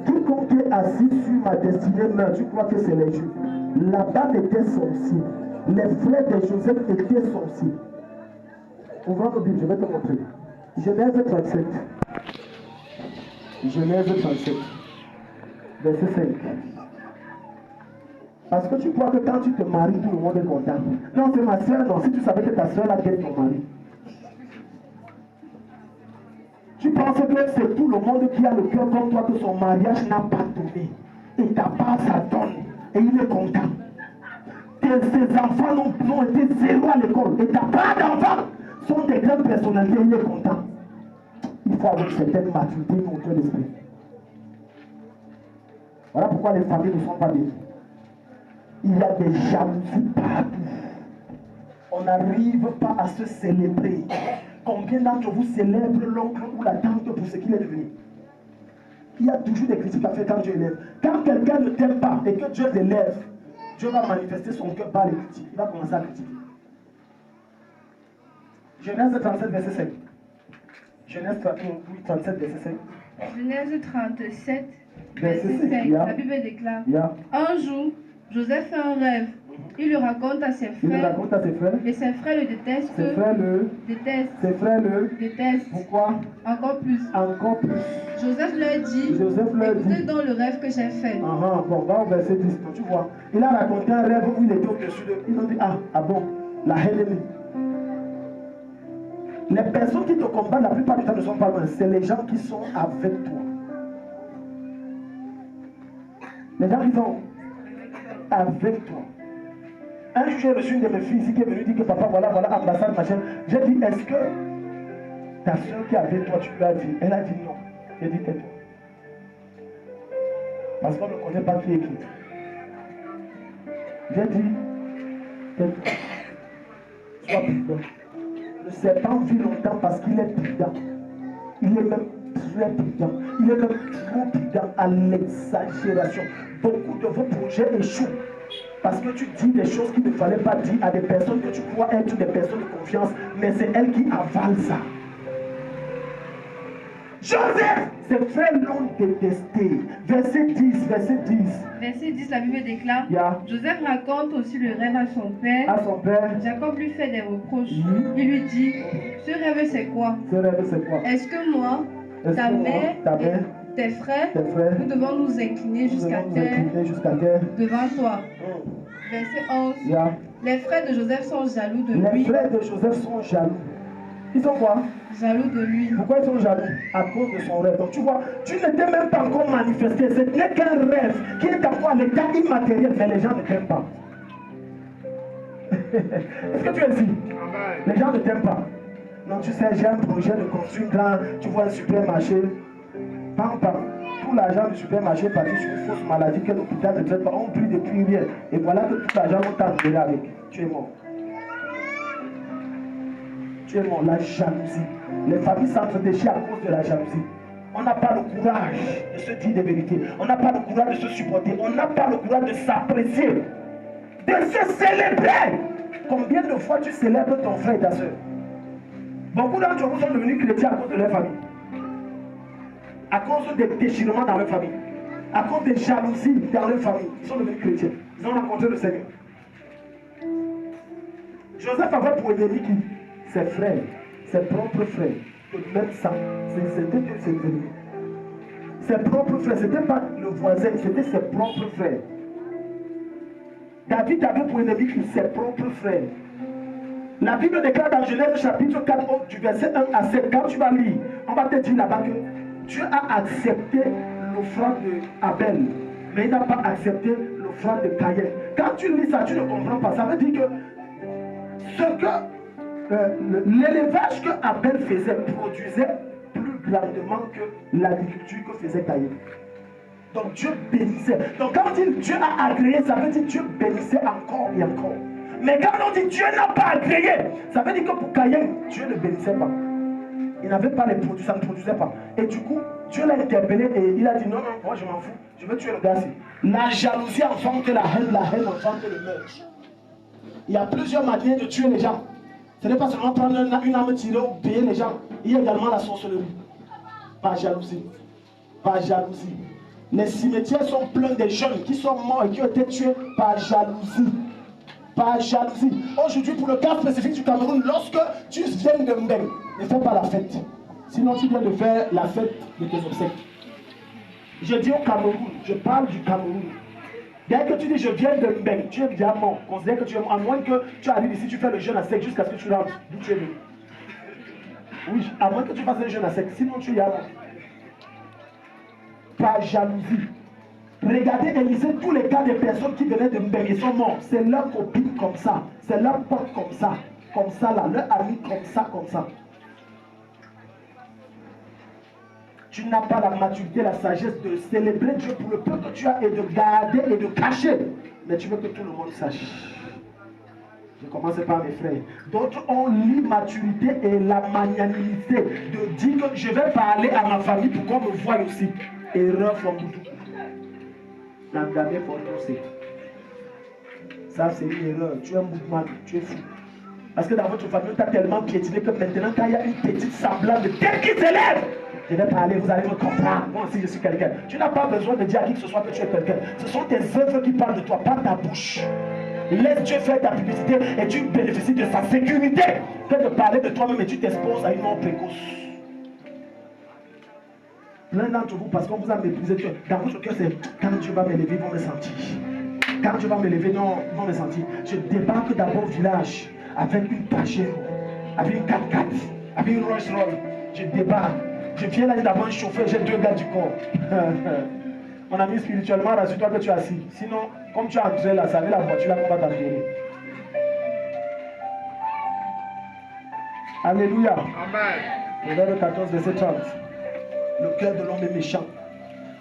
quiconque est assis sur ma destinée meurt, tu crois que c'est les Juifs. Laban était sorcier. Les frères de Joseph étaient sorciers. Ouvrons nos Bibles, je vais te montrer. Genèse 37. Genèse 37. Verset 5. Parce que tu crois que quand tu te maries, tout le monde est content. Non, c'est ma soeur, non. Si tu savais que ta soeur a gagné ton mari. Tu penses que c'est tout le monde qui a le cœur comme toi, que son mariage n'a pas donné. Et ta part, ça donne. Et il est content. Ses enfants n'ont été zéro à l'école. Et ta part d'enfants sont des grandes personnalités. Il est content. Il faut avoir une certaine maturité dans ton esprit. Voilà pourquoi les familles ne sont pas bien. Il y a des jalousies partout. On n'arrive pas à se célébrer. Combien d'entre vous célèbrent l'oncle ou la tante pour ce qu'il est devenu? Il y a toujours des critiques à faire quand Dieu élève. Quand quelqu'un ne t'aime pas et que Dieu l'élève, Dieu va manifester son cœur par les critiques. Il va commencer à critiquer. Genèse 37, verset 5. Genèse 37, verset 5. Genèse 37, Verset verset 5. Yeah. La Bible déclare. Yeah. Un jour, Joseph fait un rêve. Il le raconte à ses Il le frères. raconte à ses frères. Et ses frères le détestent. Ses frères le Détestent. Ses frères le Détestent. Pourquoi? Encore plus. Encore plus. Joseph leur dit. Joseph leur écoutez dit. donc le rêve que j'ai fait. Bon, va au verset 10. Donc, tu vois, il a raconté un rêve où il était au-dessus de. Ils ont dit, ah bon, la haine. Les personnes qui te combattent la plupart du temps ne sont pas loin. C'est les gens qui sont avec toi. Les gens qui sont avec toi. Un jour, j'ai reçu une de mes filles ici qui est venue dire que papa, voilà, ambassade, machin. J'ai dit, est-ce que ta soeur qui est avec toi, tu lui as dit? Elle a dit non. J'ai dit, tais-toi. Parce qu'on ne connaît pas qui est qui. J'ai dit, tais-toi. Sois prudent. Le serpent vit longtemps parce qu'il est prudent. Il est même très prudent. Il est même trop prudent à l'exagération. Beaucoup de vos projets échouent parce que tu dis des choses qu'il ne fallait pas dire à des personnes que tu crois être des personnes de confiance, mais c'est elles qui avalent ça. Joseph, ses frères l'ont détesté. Verset 10, verset 10. Verset 10, la Bible déclare. Yeah. Joseph raconte aussi le rêve à son père. À son père. Jacob lui fait des reproches. Oui. Il lui dit, ce rêve c'est quoi? Ce rêve c'est quoi? Est-ce que moi, ta mère, tes frères, nous devons nous incliner jusqu'à terre devant toi? Verset 11. Yeah. Les frères de Joseph sont jaloux de lui. Les frères de Joseph sont jaloux. Ils sont quoi? Jaloux de lui. Pourquoi ils sont jaloux? À cause de son rêve. Donc tu vois, tu n'étais même pas encore manifesté. Ce n'est qu'un rêve qui est encore à l'état immatériel, mais les gens ne t'aiment pas. Est-ce que tu es ici? Les gens ne t'aiment pas. Non, tu sais, j'ai un projet de construire grand, tu vois un supermarché. Pam, pam. Tout l'argent du supermarché est parti sur une fausse maladie que l'hôpital ne traite pas. On prie depuis rien. Et voilà que tout l'argent, on t'a donné avec. Tu es mort. Tu es mort. La jalousie. Les familles s'entredéchirent à cause de la jalousie. On n'a pas le courage de se dire des vérités. On n'a pas le courage de se supporter. On n'a pas le courage de s'apprécier. De se célébrer. Combien de fois tu célèbres ton frère et ta soeur? Beaucoup d'entre vous sont devenus chrétiens à cause de leur famille. À cause des déchirements dans leur famille. À cause des jalousies dans leur famille. Ils sont devenus chrétiens. Ils ont rencontré le Seigneur. Joseph avait pour ennemi qui? Ses frères, ses propres frères, de même sang. C'était que ses ennemis. Ses propres frères, ce n'était pas le voisin, c'était ses propres frères. David avait pour ennemi ses propres frères. La Bible déclare dans Genèse chapitre 4, du verset 1 à 7, quand tu vas lire, on va te dire là-bas que Dieu a accepté l'offrande d'Abel, mais il n'a pas accepté l'offrande de Caïn. Quand tu lis ça, tu ne comprends pas. Ça veut dire que ce que l'élevage que Abel faisait produisait plus grandement que l'agriculture que faisait Caïn. Donc Dieu bénissait. Donc quand on dit Dieu a agréé, ça veut dire Dieu bénissait encore et encore. Mais quand on dit Dieu n'a pas agréé, ça veut dire que pour Caïn, Dieu ne bénissait pas. Il n'avait pas les produits, ça ne produisait pas. Et du coup, Dieu l'a interpellé et il a dit non, moi je m'en fous, je veux tuer le gars-ci. La jalousie enfante la haine enfante le meurtre. Il y a plusieurs manières de tuer les gens. Ce n'est pas seulement prendre une arme tirée ou payer les gens. Il y a également la sorcellerie. Par jalousie. Par jalousie. Les cimetières sont pleins de jeunes qui sont morts et qui ont été tués par jalousie. Par jalousie. Aujourd'hui, pour le cas spécifique du Cameroun, lorsque tu viens de Mbeng, ne fais pas la fête. Sinon, tu viens de faire la fête de tes obsèques. Je dis au Cameroun, je parle du Cameroun. Dès que tu dis je viens de Mbeng, tu es déjà mort. Considère que tu es mort. À moins que tu arrives ici, tu fais le jeûne à sec jusqu'à ce que tu rentres. D'où tu es venu. Oui, à moins que tu fasses un jeûne à sec. Sinon tu es déjà mort. Par jalousie. Regardez et lisez tous les cas des personnes qui venaient de Mbeng. Ils sont morts. C'est leur copine comme ça. C'est leur pote comme ça. Comme ça là. Leur ami comme ça, comme ça. Tu n'as pas la maturité, la sagesse de célébrer Dieu pour le peu que tu as et de garder et de cacher. Mais tu veux que tout le monde sache. Je commence par mes frères. D'autres ont l'immaturité et la magnanimité de dire que je vais parler à ma famille pour qu'on me voie aussi. Erreur from tout. N'engamez pour tous. Ça c'est une erreur. Tu es un mouvement, tu es fou. Parce que dans votre famille, tu as tellement piétiné que maintenant, quand il y a une petite semblable de tel qui s'élève, je vais parler, vous allez me comprendre. Moi aussi, je suis quelqu'un. Tu n'as pas besoin de dire à qui que ce soit que tu es quelqu'un. Ce sont tes œuvres qui parlent de toi, pas ta bouche. Laisse Dieu faire ta publicité et tu bénéficies de sa sécurité que de parler de toi-même et tu t'exposes à une mort précoce. Plein d'entre vous, parce qu'on vous a méprisé, dans votre cœur, c'est quand Dieu va m'élever, ils vont me sentir. Quand Dieu va m'élever, non, ils vont me sentir. Je débarque d'abord au village avec une Pajero, avec une 4x4, avec une Rolls Royce. Je débarque. Je viens là d'abord un chauffeur, j'ai 2 gars du corps. Mon ami, spirituellement, rassure-toi que tu es assis. Sinon, comme tu es entré là, ça va la voiture là qu'on va t'enterrer. Alléluia. Amen. Proverbe 14, verset 30. Le cœur de l'homme est méchant.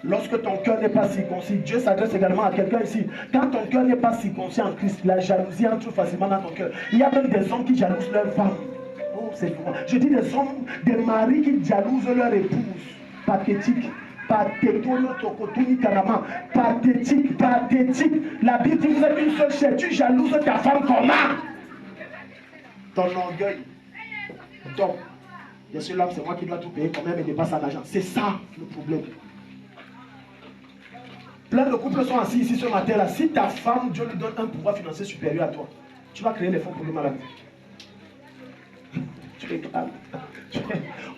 Lorsque ton cœur n'est pas circoncis, Dieu s'adresse également à quelqu'un ici. Quand ton cœur n'est pas circoncis en Christ, la jalousie entre facilement dans ton cœur. Il y a même des hommes qui jalousent leur femme. Oh, c'est fou. Je dis des hommes, des maris qui jalousent leur épouse. Pathétique. Pathétique. Pathétique. Pathétique. La Bible dit, vous êtes une seule chair. Tu jalouses ta femme comment? Ton orgueil. Donc, bien sûr, là, c'est moi qui dois tout payer quand même et dépasse en argent. C'est ça le problème. Plein de couples sont assis ici ce matin là. Si ta femme, Dieu lui donne un pouvoir financier supérieur à toi, tu vas créer les fonds pour le malade. Tu regardes.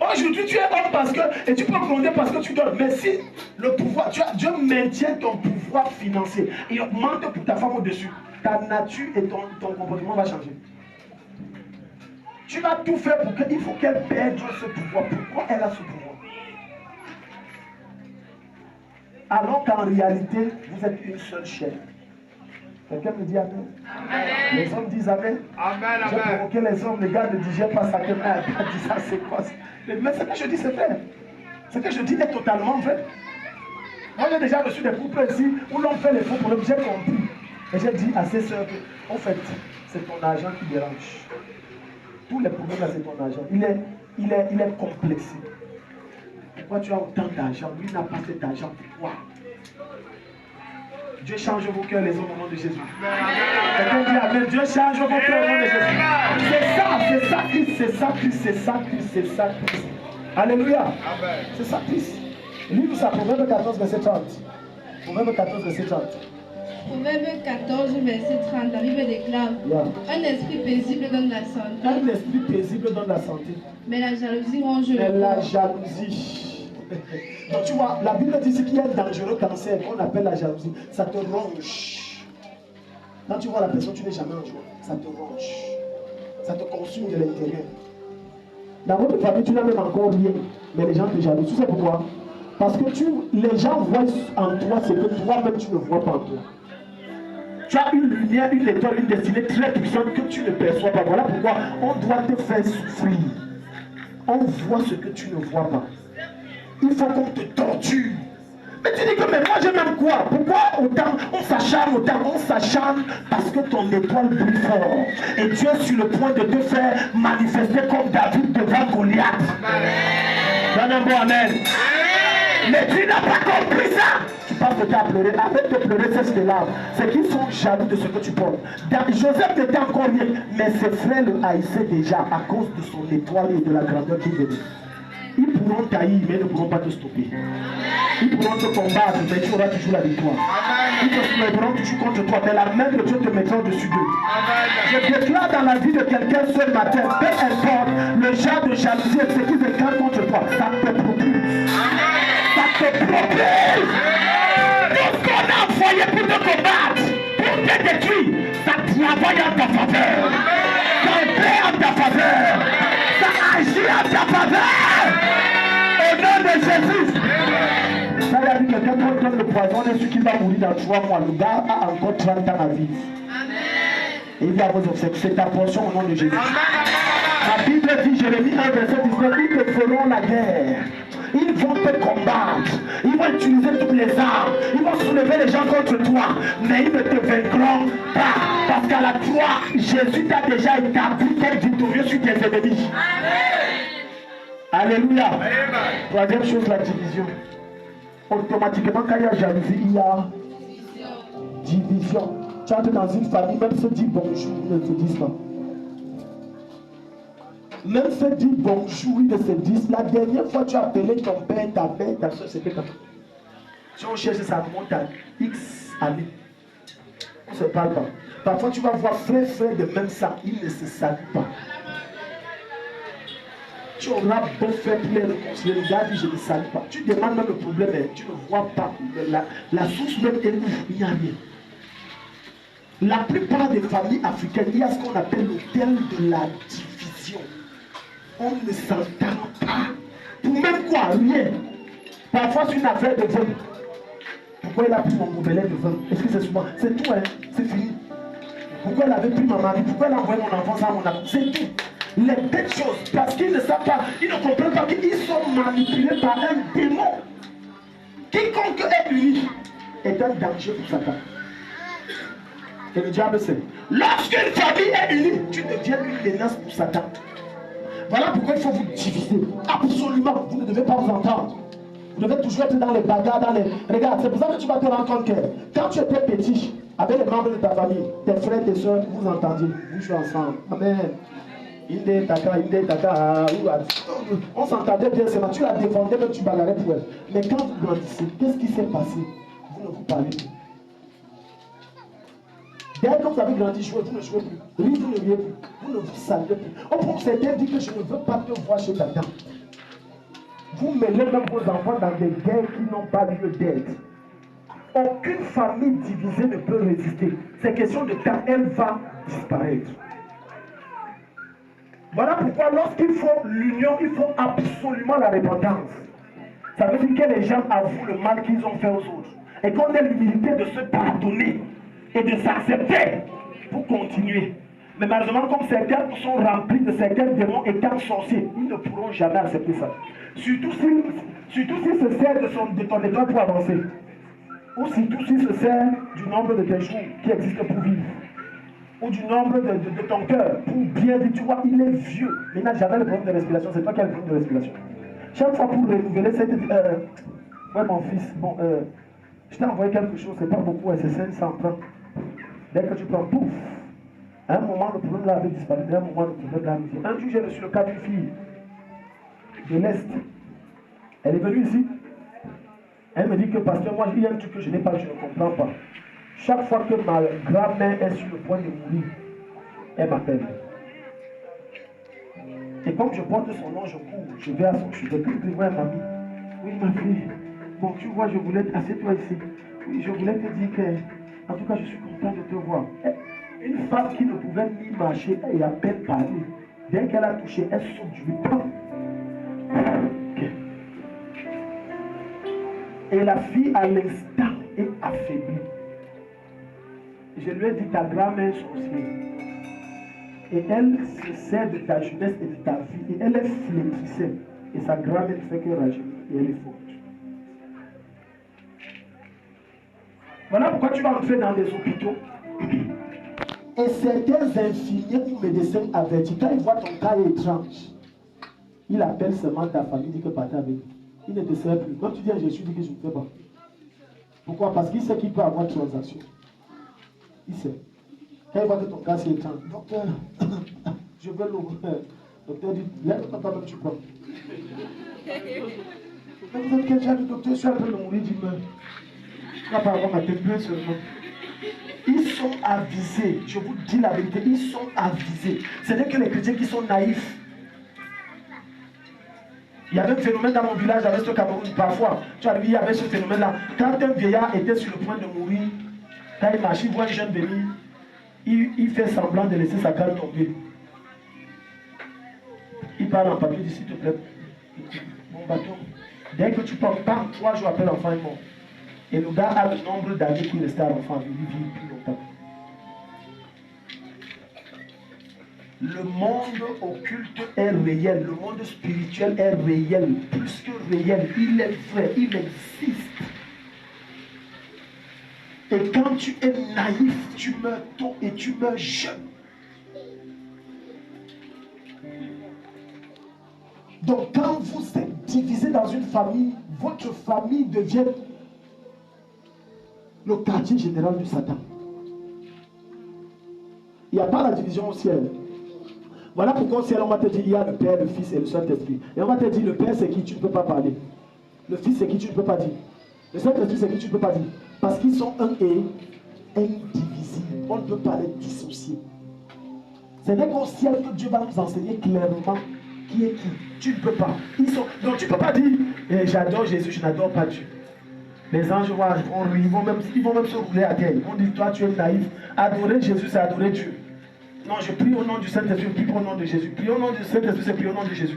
Aujourd'hui tu es homme parce que, et tu peux gronder parce que tu donnes. Mais si le pouvoir, Dieu maintient ton pouvoir financier et augmente pour ta femme au-dessus, ta nature et ton comportement va changer. Tu vas tout faire pour qu'il faut qu'elle perde ce pouvoir. Pourquoi elle a ce pouvoir? Alors qu'en réalité, vous êtes une seule chair. Quelqu'un me dit amen. Amen. Les hommes disent amen. Amen. J'ai provoqué les hommes, les gars ne digèrent pas ça. Quelqu'un dit ça, c'est quoi? Mais ce que je dis, c'est vrai. Ce que je dis est totalement vrai. Moi, j'ai déjà reçu des couples ici où l'on fait les faux problèmes. J'ai compris. Et j'ai dit à ces soeurs que, en fait, c'est ton argent qui dérange. Tous les problèmes là, c'est ton argent. Il est complexé. Pourquoi tu as autant d'argent? Lui n'a pas cet argent. Pourquoi? Dieu change vos cœurs les hommes au nom de Jésus. Quelqu'un dit amen. Dieu change vos cœurs au nom de Jésus. C'est ça Christ, c'est ça Christ, c'est ça Christ, c'est ça Christ. Alléluia. C'est ça Christ. Livre ça, Proverbe 14, verset 30. Proverbe 14, verset 30. Proverbe 14, verset 30, la Bible déclare, un esprit paisible donne la santé. Un esprit paisible donne la santé. Mais la jalousie ronge le corps. Mais la jalousie. Donc tu vois, la Bible dit qu'il y a un dangereux cancer qu'on appelle la jalousie. Ça te ronge. Quand tu vois la personne, tu n'es jamais en joie. Ça te ronge. Ça te consume de l'intérieur. Dans votre famille, tu n'as même encore rien. Mais les gens te jalousent. Tu sais pourquoi? Parce que les gens voient en toi ce que toi-même tu ne vois pas en toi. Tu as une lumière, une étoile, une destinée très puissante que tu ne perçois pas. Voilà pourquoi on doit te faire souffrir. On voit ce que tu ne vois pas. Il faut qu'on te torture. Mais tu dis que mais moi je m'aime quoi? Pourquoi autant on s'acharne autant? On s'acharne parce que ton étoile brille fort. Et Dieu est sur le point de te faire manifester comme David devant Goliath. Donne un bon amen. Mais tu n'as pas compris ça. Tu passes de temps à pleurer. Arrête de pleurer, c'est ce que là. C'est qu'ils sont jaloux de ce que tu portes. Joseph n'était encore rien. Mais ses frères le haïssaient déjà à cause de son étoile et de la grandeur qu'il venait. Ils pourront tailler, mais ils ne pourront pas te stopper. Ils pourront te combattre, mais tu auras toujours la victoire. Ils te soulèveront toujours contre toi, mais la main de Dieu te mettra au-dessus d'eux. Je déclare dans la vie de quelqu'un ce matin, peu importe le genre de jalousie et ce qui se calme contre toi, ça te propulse. Ça te propulse. Tout ce qu'on a envoyé pour te combattre pour te détruire, ça travaille en ta faveur. Ça opère en ta faveur. Ça agit en ta faveur. Au nom de Jésus. Ça veut dire que quelqu'un donne le poison, on est sûr qu'il va mourir dans 3 mois. Le gars a encore 30 ans à vivre. Et il va vous observer. C'est ta portion au nom de Jésus. La Bible dit, Jérémie 1, verset 19, ils te feront la guerre. Ils vont te combattre. Ils vont utiliser toutes les armes. Ils vont soulever les gens contre toi. Mais ils ne te vaincront pas. Parce qu'à la croix, Jésus t'a déjà établi comme victorieux sur tes ennemis. Alléluia. Troisième chose, la division. Automatiquement, quand il y a jalousie, il y a division. Tu entres dans une famille, même se dit bonjour, ils ne te disent pas. Même se dit bonjour, ils ne se disent. La dernière fois, tu as appelé ton père, ta mère, ta soeur, c'était quand? Si on cherche, ça remonte à X années. On ne se parle pas. Parfois, tu vas voir frère de même sang, ils ne se saluent pas. Tu auras beau faire pour les réconcilier, le gars dit je ne salue pas. Tu demandes même le problème, mais tu ne vois pas. La source même est où il n'y a rien. La plupart des familles africaines, il y a ce qu'on appelle l'hôtel de la division. On ne s'entend pas. Pour même quoi? Rien. Parfois c'est une affaire de vin. Pourquoi il a pris mon gobelet de vin? Est-ce que c'est souvent? C'est tout, hein? C'est fini. Pourquoi elle avait pris ma mari? Pourquoi elle a envoyé mon enfant sans mon amour? C'est tout. Les bêtes choses, parce qu'ils ne savent pas, ils ne comprennent pas qu'ils sont manipulés par un démon. Quiconque est uni est un danger pour Satan. Et le diable sait. Lorsqu'une famille est unie, tu deviens une menace pour Satan. Voilà pourquoi il faut vous diviser. Absolument, vous ne devez pas vous entendre. Vous devez toujours être dans les bagarres, dans les... Regarde, c'est pour ça que tu vas te rendre compte que quand tu étais petit, avec les membres de ta famille, tes frères, tes soeurs, vous entendiez, vous jouez ensemble. Amen. On s'entendait bien, c'est tu la défendais, même tu bagarrais pour elle. Mais quand vous grandissez, qu'est-ce qui s'est passé? Vous ne vous parlez plus. Dès que vous avez grandi, jouez, vous ne jouez plus. Riez, vous ne riez plus. Vous ne vous saluez plus. On pour certains dit que je ne veux pas te voir chez Tata. Vous mêlez même vos enfants dans des guerres qui n'ont pas lieu d'être. Aucune famille divisée ne peut résister. C'est question de temps, elle va disparaître. Voilà pourquoi lorsqu'il faut l'union, il faut absolument la repentance. Ça veut dire que les gens avouent le mal qu'ils ont fait aux autres. Et qu'on ait l'humilité de se pardonner et de s'accepter pour continuer. Mais malheureusement, comme certains sont remplis de certains démons étant sorciers, ils ne pourront jamais accepter ça. Surtout s'ils se servent de ton étoile pour avancer. Ou surtout s'ils se servent du nombre de tes jours qui existent pour vivre. Ou du nombre de ton cœur pour bien dire, tu vois, il est vieux. Mais il n'a jamais le problème de respiration, c'est toi qui as le problème de respiration. Chaque fois pour renouveler cette... ouais mon fils, bon, je t'ai envoyé quelque chose, c'est pas beaucoup, c'est 500 francs. Dès que tu prends, pouf, à un moment le problème là avait disparu, à un moment le problème là avait disparu. Un jour j'ai reçu le cas d'une fille de l'Est. Elle est venue ici. Elle me dit que parce que moi il y a un truc que je n'ai pas, je ne comprends pas. Chaque fois que ma grand-mère est sur le point de mourir, elle m'appelle. Et comme je porte son nom, je cours, je vais à son chevet. Puis je dis, ouais, mamie, oui, ma fille, bon, tu vois, je voulais, assieds-toi ici. Oui, je voulais te dire que, en tout cas, je suis content de te voir. Une femme qui ne pouvait ni marcher et à peine parler, dès qu'elle a touché, elle saute du temps. Okay. Et la fille, à l'instant, est affaiblie. Je lui ai dit, ta grand-mère est sorcière. Et elle se sert de ta jeunesse et de ta vie. Et elle est flétrissée. Et sa grand-mère ne fait que rajeunir. Et elle est forte. Voilà pourquoi tu vas entrer dans des hôpitaux. Et certains infirmiers ou médecins avertis, quand ils voient ton cas étrange, il appelle seulement ta famille, dit que partez avec lui. Il ne te sert plus. Quand tu dis à Jésus, dit que je ne fais pas. Pourquoi? Parce qu'il sait qu'il peut avoir transaction. Il sait. Quand il voit que ton cas c'est étrange, docteur, je veux l'ouvrir. Docteur dit, lève-toi toi-même, tu prends. Mais vous êtes quel genre de docteur? Je suis en train de mourir, dis-moi. Tu vas pas avoir ma tête bien seulement. Ils sont avisés. Je vous dis la vérité, ils sont avisés. Ce n'est que les chrétiens qui sont naïfs. Il y avait un phénomène dans mon village avec ce Cameroun. Parfois, tu as vu, il y avait ce phénomène-là. Quand un vieillard était sur le point de mourir, Quand il marche, il voit un jeune venir, il fait semblant de laisser sa canne tomber. Il parle en papier, il dit s'il te plaît, mon bâton. Dès que tu parles, 3 jours après l'enfant est mort. Et le gars a le nombre d'années qu'il restait à l'enfant, il vit plus longtemps. Le monde occulte est réel, le monde spirituel est réel, plus que réel, il est vrai, il existe. Et quand tu es naïf, tu meurs tôt et tu meurs jeune. Donc quand vous êtes divisé dans une famille, votre famille devient le quartier général du Satan. Il n'y a pas la division au ciel. Voilà pourquoi au ciel, on va te dire, il y a le Père, le Fils et le Saint-Esprit. Et on va te dire, le Père, c'est qui tu ne peux pas parler. Le Fils, c'est qui tu ne peux pas dire. Le Saint-Esprit, c'est qui tu ne peux pas dire. Parce qu'ils sont un et indivisibles. On ne peut pas les dissocier. C'est n'est qu'au ciel que Dieu va nous enseigner clairement qui est qui. Tu ne peux pas. Donc tu ne peux pas dire, j'adore Jésus, je n'adore pas Dieu. Les anges vont rire, ils vont même se rouler à terre. Ils vont dire, toi tu es naïf. Adorer Jésus, c'est adorer Dieu. Non, je prie au nom du Saint-Esprit, je prie au nom de Jésus. Prie au nom du Saint-Esprit, c'est prier au nom de Jésus.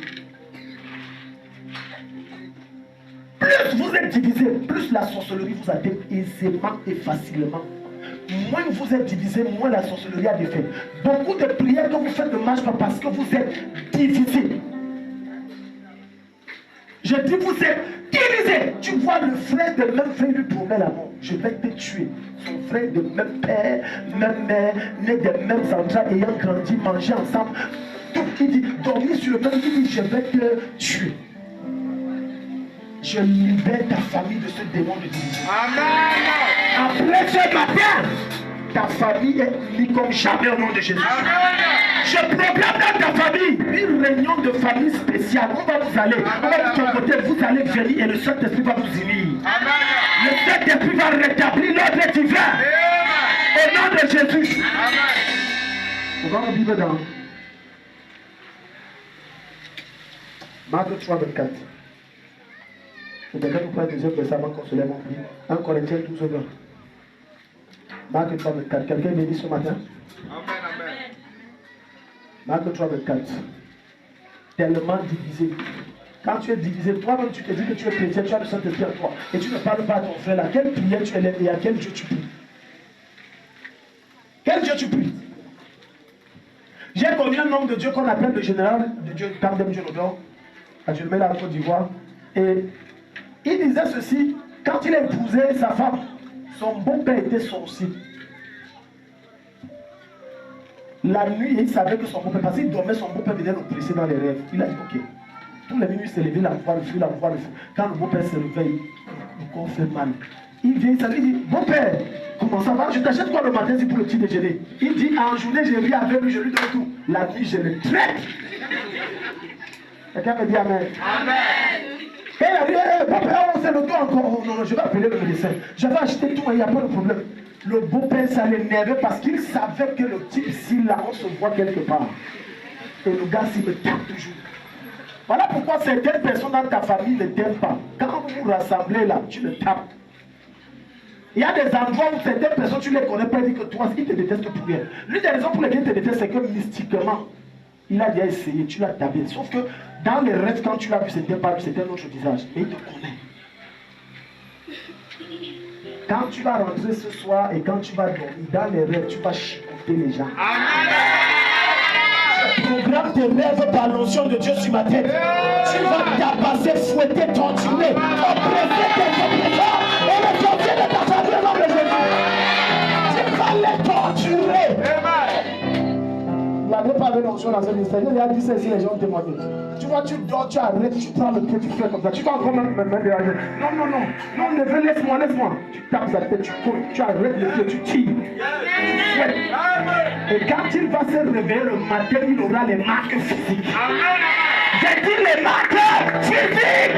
Plus vous êtes divisés, plus la sorcellerie vous atteint aisément et facilement. Moins vous êtes divisés, moins la sorcellerie a des faits. Beaucoup de prières que vous faites ne marchent pas parce que vous êtes divisés. Je dis vous êtes divisés. Tu vois le frère de même frère lui promet la mort. Je vais te tuer. Son frère de même père, même mère, né des mêmes entrailles, ayant grandi, mangé ensemble. Donc il dit, dormir sur le même lit, il dit, je vais te tuer. Je libère ta famille de ce démon de division. Amen. Après ce matin, ta famille est unie comme jamais au nom de Jésus. Amen. Je proclame dans ta famille une réunion de famille spéciale. On va vous aller, on va vous côté, vous allez venir et le Saint-Esprit va vous unir. Amen. Le Saint-Esprit va rétablir l'ordre divin. Amen. Au nom de Jésus. Amen. On va en Bible dans Marc 3, 24. Je vais vous prendre deuxième verset avant qu'on se lève en prière. 1 Corinthiens 12, 20. Marc 3, 24. Quelqu'un m'a dit ce matin? Amen, amen. Marc 3, 24. Tellement divisé. Quand tu es divisé, toi-même tu te dis que tu es chrétien, tu as le Saint-Esprit en toi. Et tu ne parles pas à ton frère là. Quelle prière tu élèves et à quel Dieu tu pries? Quel Dieu tu pries? J'ai connu un homme de Dieu qu'on appelle le général de Dieu, Tandem Dieu Nodor, actuellement là en Côte d'Ivoire. Et il disait ceci, quand il a épousé sa femme, son beau-père était sorcier. La nuit, il savait que son beau-père, parce qu'il dormait, son beau-père venait le presser dans les rêves. Il a dit, ok. Tous les minuit, il s'est levé, la voir le feu, la voir le feu. Quand le beau-père se réveille, le corps fait mal. Il vient, il dit, beau-père, comment ça va? Je t'achète quoi le matin pour le petit déjeuner? Il dit, en journée, j'ai ri avec lui, je lui donne tout. La nuit, je le traite. Quelqu'un me dit amen. Amen. Et il a dit, papa, on sait le dos encore. Oh, non, je vais appeler le médecin. Je vais acheter tout, il n'y a pas de problème. Le beau-père, ça l'énervait parce qu'il savait que le type, s'il là, on se voit quelque part. Et le gars, s'il me tape toujours. Voilà pourquoi certaines personnes dans ta famille ne t'aiment pas. Quand vous vous rassemblez là, tu le tapes. Il y a des endroits où certaines personnes, tu ne les connais pas, ils disent que toi, ils te détestent pour rien. L'une des raisons pour lesquelles ils te détestent, c'est que mystiquement, il a déjà essayé, tu l'as tapé. Sauf que dans les rêves, quand tu l'as vu, c'était pas lui, c'était un autre visage. Mais il te connaît. Quand tu vas rentrer ce soir et quand tu vas dormir, dans les rêves, tu vas chicoter les gens. Je programme tes rêves par l'onction de Dieu sur ma tête. Tu vas tabasser, fouetter, torturer, oppresser tes oppresseurs et les sortir de ta famille au nom de Jésus. Tu vas les torturer. Il n'avait pas de l'onction dans ce ministère. Il a dit ça ici, les gens témoignent. Tu vois, tu dors, tu arrêtes, tu prends le pied, tu fais comme ça. Tu vas encore même me mettre déranger. Non, non, non. Non, ne veux, laisse-moi, laisse-moi. Tu tapes sa tête, tu cours, tu arrêtes le pied, tu tires. Tu fouettes. Et quand il va se réveiller le matin, il aura les marques physiques. J'ai dit les marques physiques.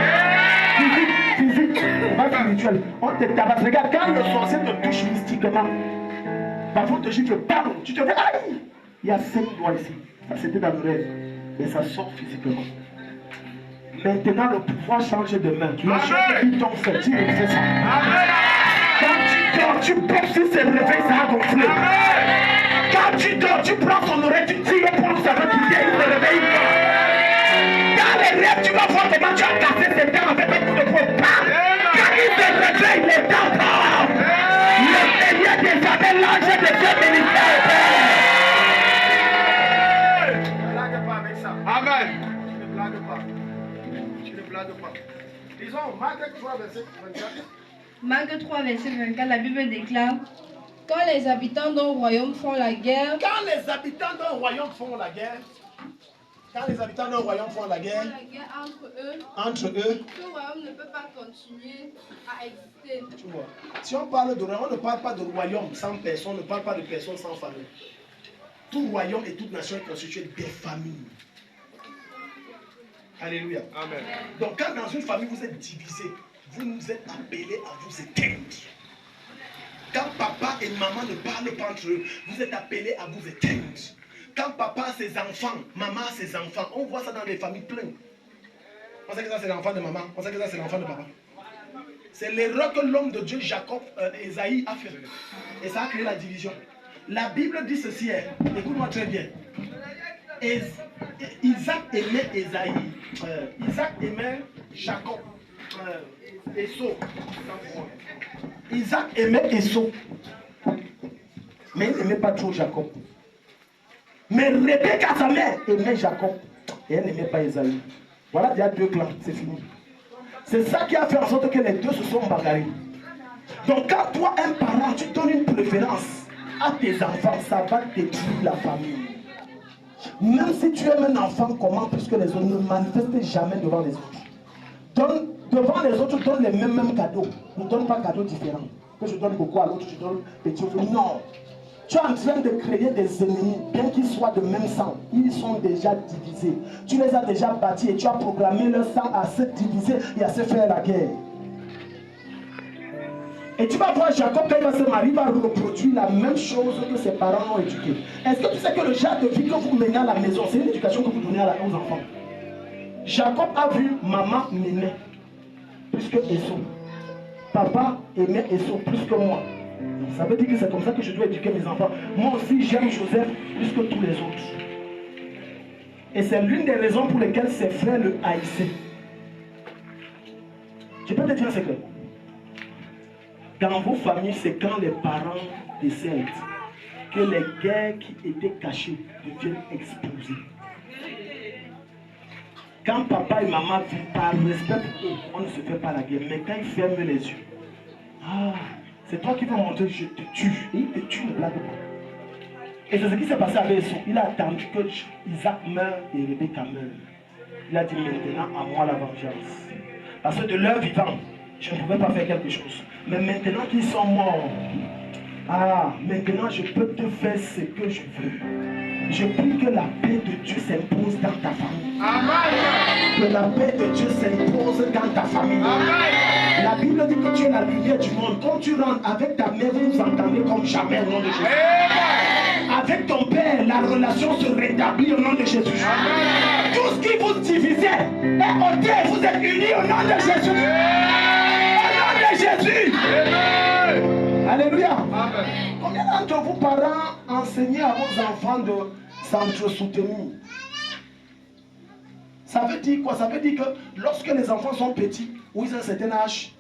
Physique. Pas spirituel. On te tabasse. Regarde, quand le sorcier te touche mystiquement, parfois on te gifle, bam, tu te fais aïe. Il y a 5 doigts ici. Ça c'était dans le rêve. Et ça sort physiquement. Maintenant le pouvoir change de main. Les choses qui t'ont fait, tu refais ça. Quand tu dors, tu bouges sur ses réveils, ça a gonflé. Quand tu dors, tu prends son oreille, tu tires pour ça va quitter, il se réveille pas. Dans les rêves, tu vas voir comment tu as cassé ses dents avec un coup de poing. Quand il se réveille, les dents tombent. Le Seigneur des armées, l'ange de Dieu ministère. Ne blague pas avec ça. Amen. Tu ne blagues pas. Tu ne blagues pas. Disons, Marc 3, verset 24. Marc 3, verset 24, la Bible déclare: quand les habitants d'un royaume font la guerre, Quand les habitants d'un royaume font la guerre, entre eux, ce royaume ne peut pas continuer à exister. tu vois, si on parle de royaume, on ne parle pas de royaume sans personne, on ne parle pas de personne sans famille. Tout royaume et toute nation est constitué des familles. Alléluia. Amen. Donc quand dans une famille vous êtes divisés, vous êtes appelés à vous éteindre. Quand papa et maman ne parlent pas entre eux, vous êtes appelés à vous éteindre. Quand papa a ses enfants, maman a ses enfants, on voit ça dans les familles pleines. On sait que ça c'est l'enfant de maman, on sait que ça c'est l'enfant de papa. C'est l'erreur que l'homme de Dieu, Jacob, Esaïe a fait. Et ça a créé la division. La Bible dit ceci, écoute-moi très bien. Isaac aimait Esaïe. Isaac aimait Jacob. Esau. Isaac aimait Esau. Mais il n'aimait pas trop Jacob. Mais Rebecca, sa mère, aimait Jacob. Et elle n'aimait pas Esaïe. Voilà, il y a deux clans, c'est fini. C'est ça qui a fait en sorte que les deux se sont bagarrés. Donc quand toi, un parent, tu donnes une préférence à tes enfants, ça va détruire la famille. Même si tu aimes un enfant, comment, puisque les autres ne manifestent jamais devant les autres. Devant les autres, tu donnes les mêmes cadeaux. Ne donne pas cadeaux différents. Que je donne beaucoup à l'autre, je donne petit. Non. Tu es en train de créer des ennemis, bien qu'ils soient de même sang. Ils sont déjà divisés. Tu les as déjà bâtis et tu as programmé leur sang à se diviser et à se faire la guerre. Et tu vas voir Jacob, quand il va se marier, il va reproduire la même chose que ses parents ont éduqué. Est-ce que tu sais que le genre de vie que vous menez à la maison, c'est une éducation que vous donnez aux enfants? Jacob a vu maman m'aimer plus que Esau. Papa aimait Esau plus que moi. Ça veut dire que c'est comme ça que je dois éduquer mes enfants. Moi aussi, j'aime Joseph plus que tous les autres. Et c'est l'une des raisons pour lesquelles ses frères le haïssaient. Je peux te dire un secret. Dans vos familles, c'est quand les parents décèdent que les guerres qui étaient cachées deviennent explosées. Quand papa et maman vivent par respect pour eux, on ne se fait pas la guerre. Mais quand ils ferment les yeux, c'est toi qui vas montrer, je te tue. Et il te tue, ne blague pas. Et c'est ce qui s'est passé avec Esau. Il a attendu que Isaac meure et Rebecca meure. Il a dit maintenant à moi la vengeance. Parce que de leur vivant, je ne pouvais pas faire quelque chose. Mais maintenant qu'ils sont morts, maintenant je peux te faire ce que je veux. Je prie que la paix de Dieu s'impose dans ta famille. Amen. Que la paix de Dieu s'impose dans ta famille. Amen. La Bible dit que tu es la lumière du monde. Quand tu rentres avec ta mère, vous vous entendez comme jamais au nom de Jésus. Amen. Avec ton père, la relation se rétablit au nom de Jésus. Amen. Tout ce qui vous divisait est ôté. Vous êtes unis au nom de Jésus. Au nom de Jésus. Amen. Alléluia. Amen. Combien d'entre vous, parents, enseignez à vos enfants de s'entre-soutenir? Ça veut dire quoi? Ça veut dire que lorsque les enfants sont petits, ou ils ont un certain âge,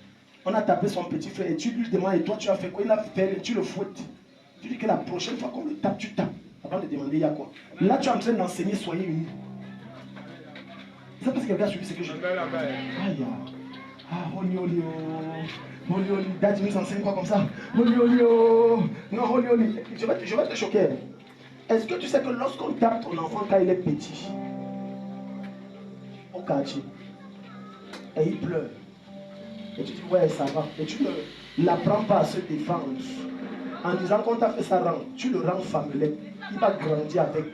on a tapé son petit frère et tu lui demandes, et toi tu as fait quoi? Il a fait, tu le fouettes. Tu dis que la prochaine fois qu'on le tape, tu tapes. Avant de demander, il y a quoi? Là tu es en train d'enseigner, soyez unis. C'est parce que quelqu'un a suivi ce que je dis. Aïe. Holy Holy. Holy Holy. Daddy nous enseigne quoi comme ça? Holy Holy. Non, Holy Holy. Je vais te choquer. Est-ce que tu sais que lorsqu'on tape ton enfant quand il est petit, au quartier, et il pleure, et tu dis ouais ça va, et tu ne l'apprends pas à se défendre, en disant qu'on t'a fait ça tu le rends fameux, il va grandir avec,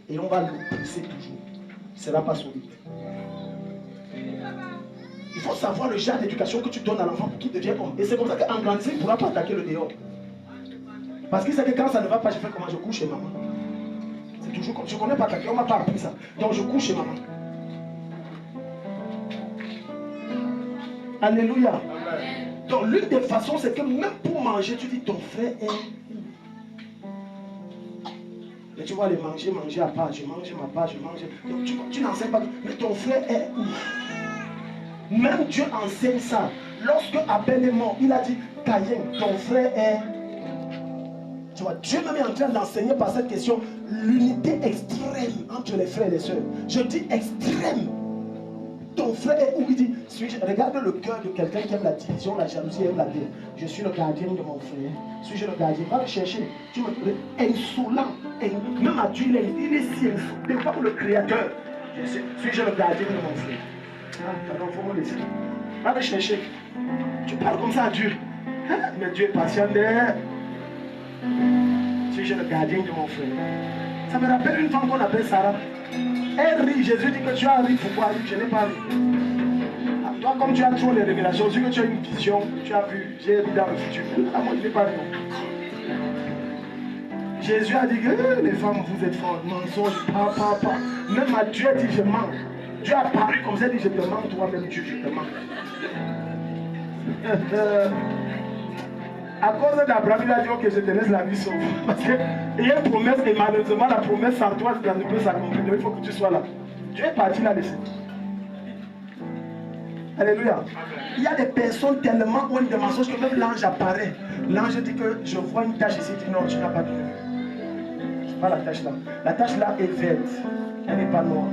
et on va le pousser toujours, il ne sera pas solide. Il faut savoir le genre d'éducation que tu donnes à l'enfant pour qu'il devienne homme. Et c'est comme ça qu'en grandissant, il ne pourra pas attaquer le dehors. Parce qu'il sait que quand ça ne va pas, je fais comment? Je couche chez maman. C'est toujours comme, je ne connais pas attaquer, on ne m'a pas appris ça. Donc je couche chez maman. Alléluia. Donc l'une des façons, c'est que même pour manger, tu dis ton frère est... Mais tu vas les manger à part. Je mange ma part, je mange... Donc tu n'enseignes pas. Mais ton frère est où? Même Dieu enseigne ça. Lorsque Abel est mort, il a dit, Caïn, ton frère est... Tu vois, Dieu même est en train d'enseigner par cette question l'unité extrême entre les frères et les sœurs. Je dis extrême. Ton frère est où? Il dit, regarde le cœur de quelqu'un qui aime la division, la jalousie et la guerre. Je suis le gardien de mon frère. Suis-je le gardien? Va le chercher. Tu me insolent. Même à Dieu, il est si insolent. Devant le Créateur. Suis-je le gardien de mon frère? Ah, pardon, faut me laisser. Va le chercher. Tu parles comme ça à Dieu. Mais Dieu est patient. Suis-je le gardien de mon frère? Ça me rappelle une femme qu'on appelle Sarah. Elle rit. Jésus dit que tu as ri. Pourquoi? Je n'ai pas ri. Toi, comme tu as trop les révélations, si que tu as une vision, tu as vu, j'ai ri dans le futur. Ah, moi, je n'ai pas ri. Jésus a dit que les femmes, vous êtes fortes. Mensonge, pas. Même à Dieu dit je mens. Dieu a parlé comme ça, dit je te mens, toi-même Dieu, je te mens. À cause d'Abraham, il a dit ok, je te laisse la vie sauve. Parce qu'il y a une promesse et malheureusement la promesse sans toi, ça ne peut s'accomplir. Donc il faut que tu sois là. Dieu est parti là-dessus. Alléluia. Il y a des personnes tellement ont des mensonges que même l'ange apparaît. L'ange dit que je vois une tache ici, il dit non, tu n'as pas de lumière. C'est pas la tache là. La tache là est verte. Elle n'est pas noire.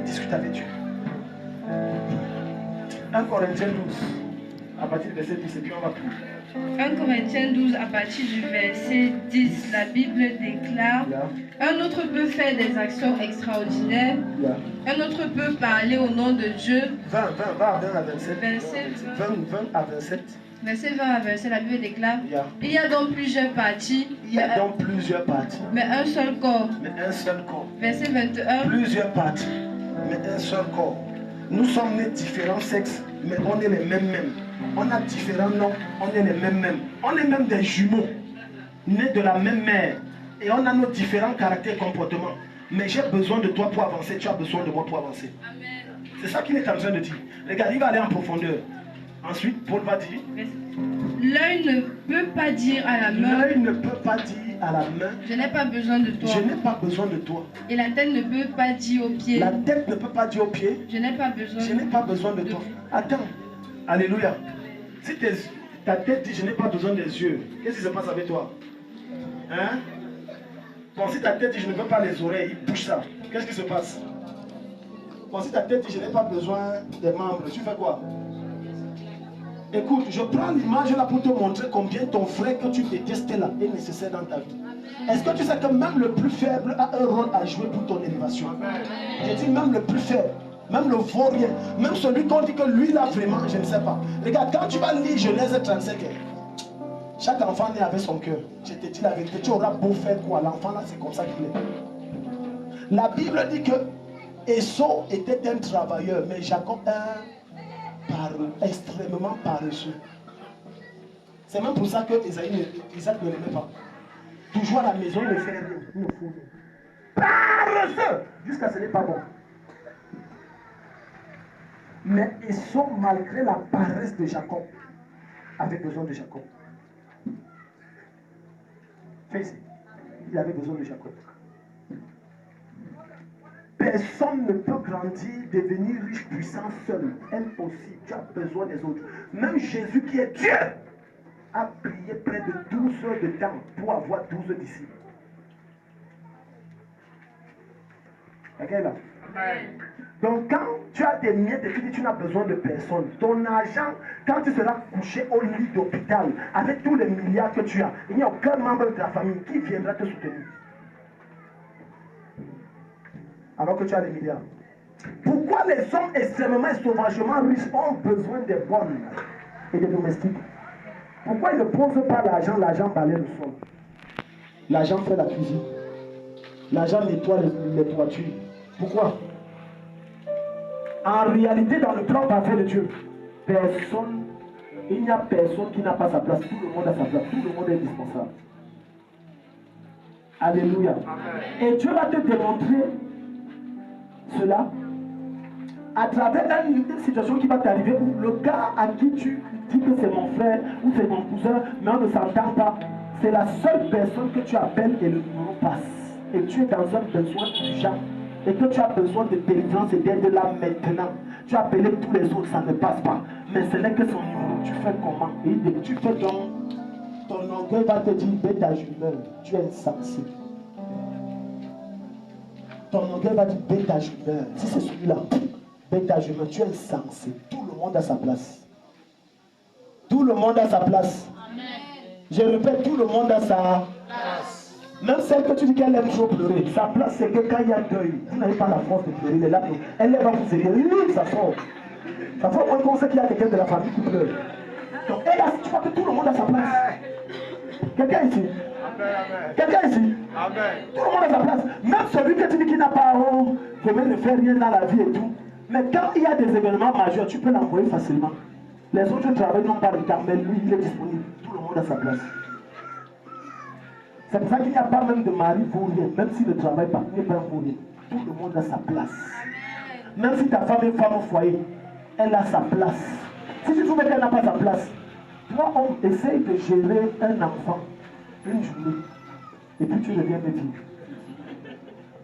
Discute avec Dieu. 1 Corinthiens 12. À partir du verset 10, et puis on va plus. 1 Corinthiens 12, à partir du verset 10, la Bible déclare: un autre peut faire des actions extraordinaires, un autre peut parler au nom de Dieu. 20 à 27. Verset 20 à 27. Verset 20 à verset, la Bible déclare: il y a donc plusieurs parties. Mais un seul corps. Verset 21. Plusieurs parties, mais un seul corps. Nous sommes nés différents sexes, mais on est les mêmes. On a différents noms, on est les mêmes. On est même des jumeaux, nés de la même mère. Et on a nos différents caractères et comportements. Mais j'ai besoin de toi pour avancer, tu as besoin de moi pour avancer. Amen. C'est ça qu'il est en train de dire. Regarde, il va aller en profondeur. Ensuite, Paul va dire: l'œil ne peut pas dire à la main. L'œil ne peut pas dire à la main: je n'ai pas besoin de toi. Je n'ai pas besoin de toi. Et la tête ne peut pas dire aux pieds. La tête ne peut pas dire aux pieds: je n'ai pas besoin. Je n'ai pas besoin de toi. Attends. Alléluia. Si ta tête dit je n'ai pas besoin des yeux, qu'est-ce qui se passe avec toi? Hein? Bon, si ta tête dit je ne veux pas les oreilles, il bouge ça. Qu'est-ce qui se passe? Bon, si ta tête dit je n'ai pas besoin des membres, tu fais quoi? Écoute, je prends l'image là pour te montrer combien ton frère que tu détestes là est nécessaire dans ta vie. Est-ce que tu sais que même le plus faible a un rôle à jouer pour ton élévation? Je dis même le plus faible. Même le vaurien, même celui qu'on dit que lui là vraiment, je ne sais pas. Regarde, quand tu vas lire Genèse 35, chaque enfant naît avec son cœur. Je te dis la vérité, tu auras beau faire quoi, l'enfant là c'est comme ça qu'il est. La Bible dit que Esau était un travailleur, mais Jacob extrêmement paresseux. C'est même pour ça que Isaac ne l'aimait pas. Toujours à la maison, il ne fait rien, il ne fout rien. Paresseux, jusqu'à ce n'est pas bon. Mais Esau, malgré la paresse de Jacob, avait besoin de Jacob. Il avait besoin de Jacob. Personne ne peut grandir, devenir riche, puissant seul. Impossible. Tu as besoin des autres. Même Jésus qui est Dieu a prié près de 12 heures de temps pour avoir 12 disciples. Ok là? Donc quand tu as des miettes et tu n'as besoin de personne, ton argent, quand tu seras couché au lit d'hôpital, avec tous les milliards que tu as, il n'y a aucun membre de ta famille qui viendra te soutenir. Alors que tu as des milliards. Pourquoi les hommes extrêmement et sauvagement riches ont besoin des bonnes et des domestiques? Pourquoi ils ne posent pas l'argent balaye le sol? L'argent fait la cuisine. L'argent nettoie les toitures. Pourquoi? En réalité, dans le plan parfait de Dieu, il n'y a personne qui n'a pas sa place. Tout le monde a sa place. Tout le monde est indispensable. Alléluia. Et Dieu va te démontrer cela à travers une situation qui va t'arriver où le gars à qui tu dis que c'est mon frère ou c'est mon cousin, mais on ne s'entend pas. C'est la seule personne que tu appelles et le numéro passe. Et tu es dans un besoin urgent. Et que tu as besoin de délivrance et d'aide là maintenant. Tu as appelé tous les autres, ça ne passe pas. Mais ce n'est que son numéro. Tu fais comment? Et tu fais donc. Ton orgueil va te dire, bêta jumelle, tu es insensé. Ton orgueil va dire, bêta jumelle. Si c'est celui-là, bêta jumelle, tu es insensé. Tout le monde a sa place. Tout le monde a sa place. Amen. Je répète, tout le monde a sa place. Même celle que tu dis qu'elle aime trop pleurer, sa place c'est que quand il y a deuil, vous n'avez pas la force de pleurer, les larmes, elle va vous aider, ça sort. Ça fait au moins qu'on sait qu'il y a quelqu'un de la famille qui pleure. Donc, elle a, tu vois que tout le monde a sa place. Quelqu'un ici? Quelqu'un ici? Amen. Tout le monde a sa place. Même celui que tu dis qu'il n'a pas vraiment ne fait rien dans la vie et tout. Mais quand il y a des événements majeurs, tu peux l'envoyer facilement. Les autres travaillent non pas de temps, mais lui, il est disponible. Tout le monde a sa place. C'est pour ça qu'il n'y a pas même de mari pour rien. Même s'il ne travaille pas, il n'est pas pour rien. Tout le monde a sa place. Même si ta femme est femme au foyer, elle a sa place. Si tu trouves qu'elle n'a pas sa place, toi, on essaye de gérer un enfant une journée. Et puis tu reviens me dire.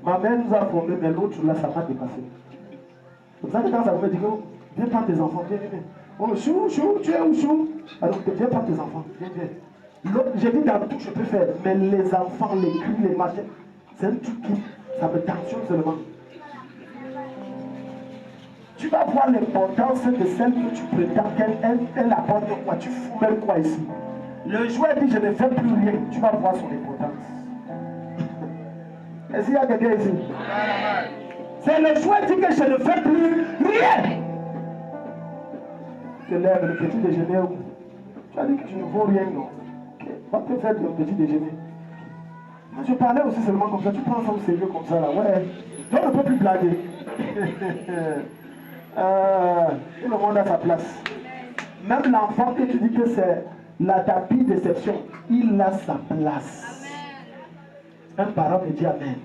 Ma mère nous a formés, mais l'autre là, ça m'a dépassé. C'est pour ça que quand ça me dit, oh, viens prendre tes enfants, viens. Oh, chou, tu es où, chou? Alors, viens prendre tes enfants, viens. J'ai dit dans tout, je peux faire, mais les enfants, les cris, les machins, c'est un truc qui, ça me tensionne seulement. Tu vas voir l'importance de celle que tu prétends qu'elle apporte quoi. Tu fous même quoi ici. Le joueur dit je ne fais plus rien. Tu vas voir son importance. Est-ce qu'il y a quelqu'un ici? C'est le joueur qui dit que je ne fais plus rien. Tu te lèves le petit déjeuner. Tu as dit que tu ne vaux rien, non? Va te faire le petit déjeuner. Mais je parlais aussi seulement comme ça. Tu prends ça au sérieux comme ça là. Ouais. Donc on ne peut plus blaguer. Tout le monde a sa place. Même l'enfant que tu dis que c'est la tapis déception, il a sa place. Un parent me dit amen.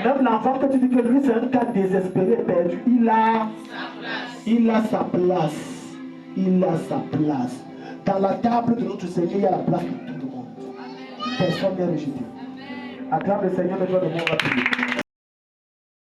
Même l'enfant que tu dis que lui c'est un cas désespéré, perdu, il a sa place. Il a sa place. Il a sa place. Dans la table de notre Seigneur, il y a la place pour tout le monde. Personne n'est rejeté. Acclame le Seigneur, mais toi de bon rapide.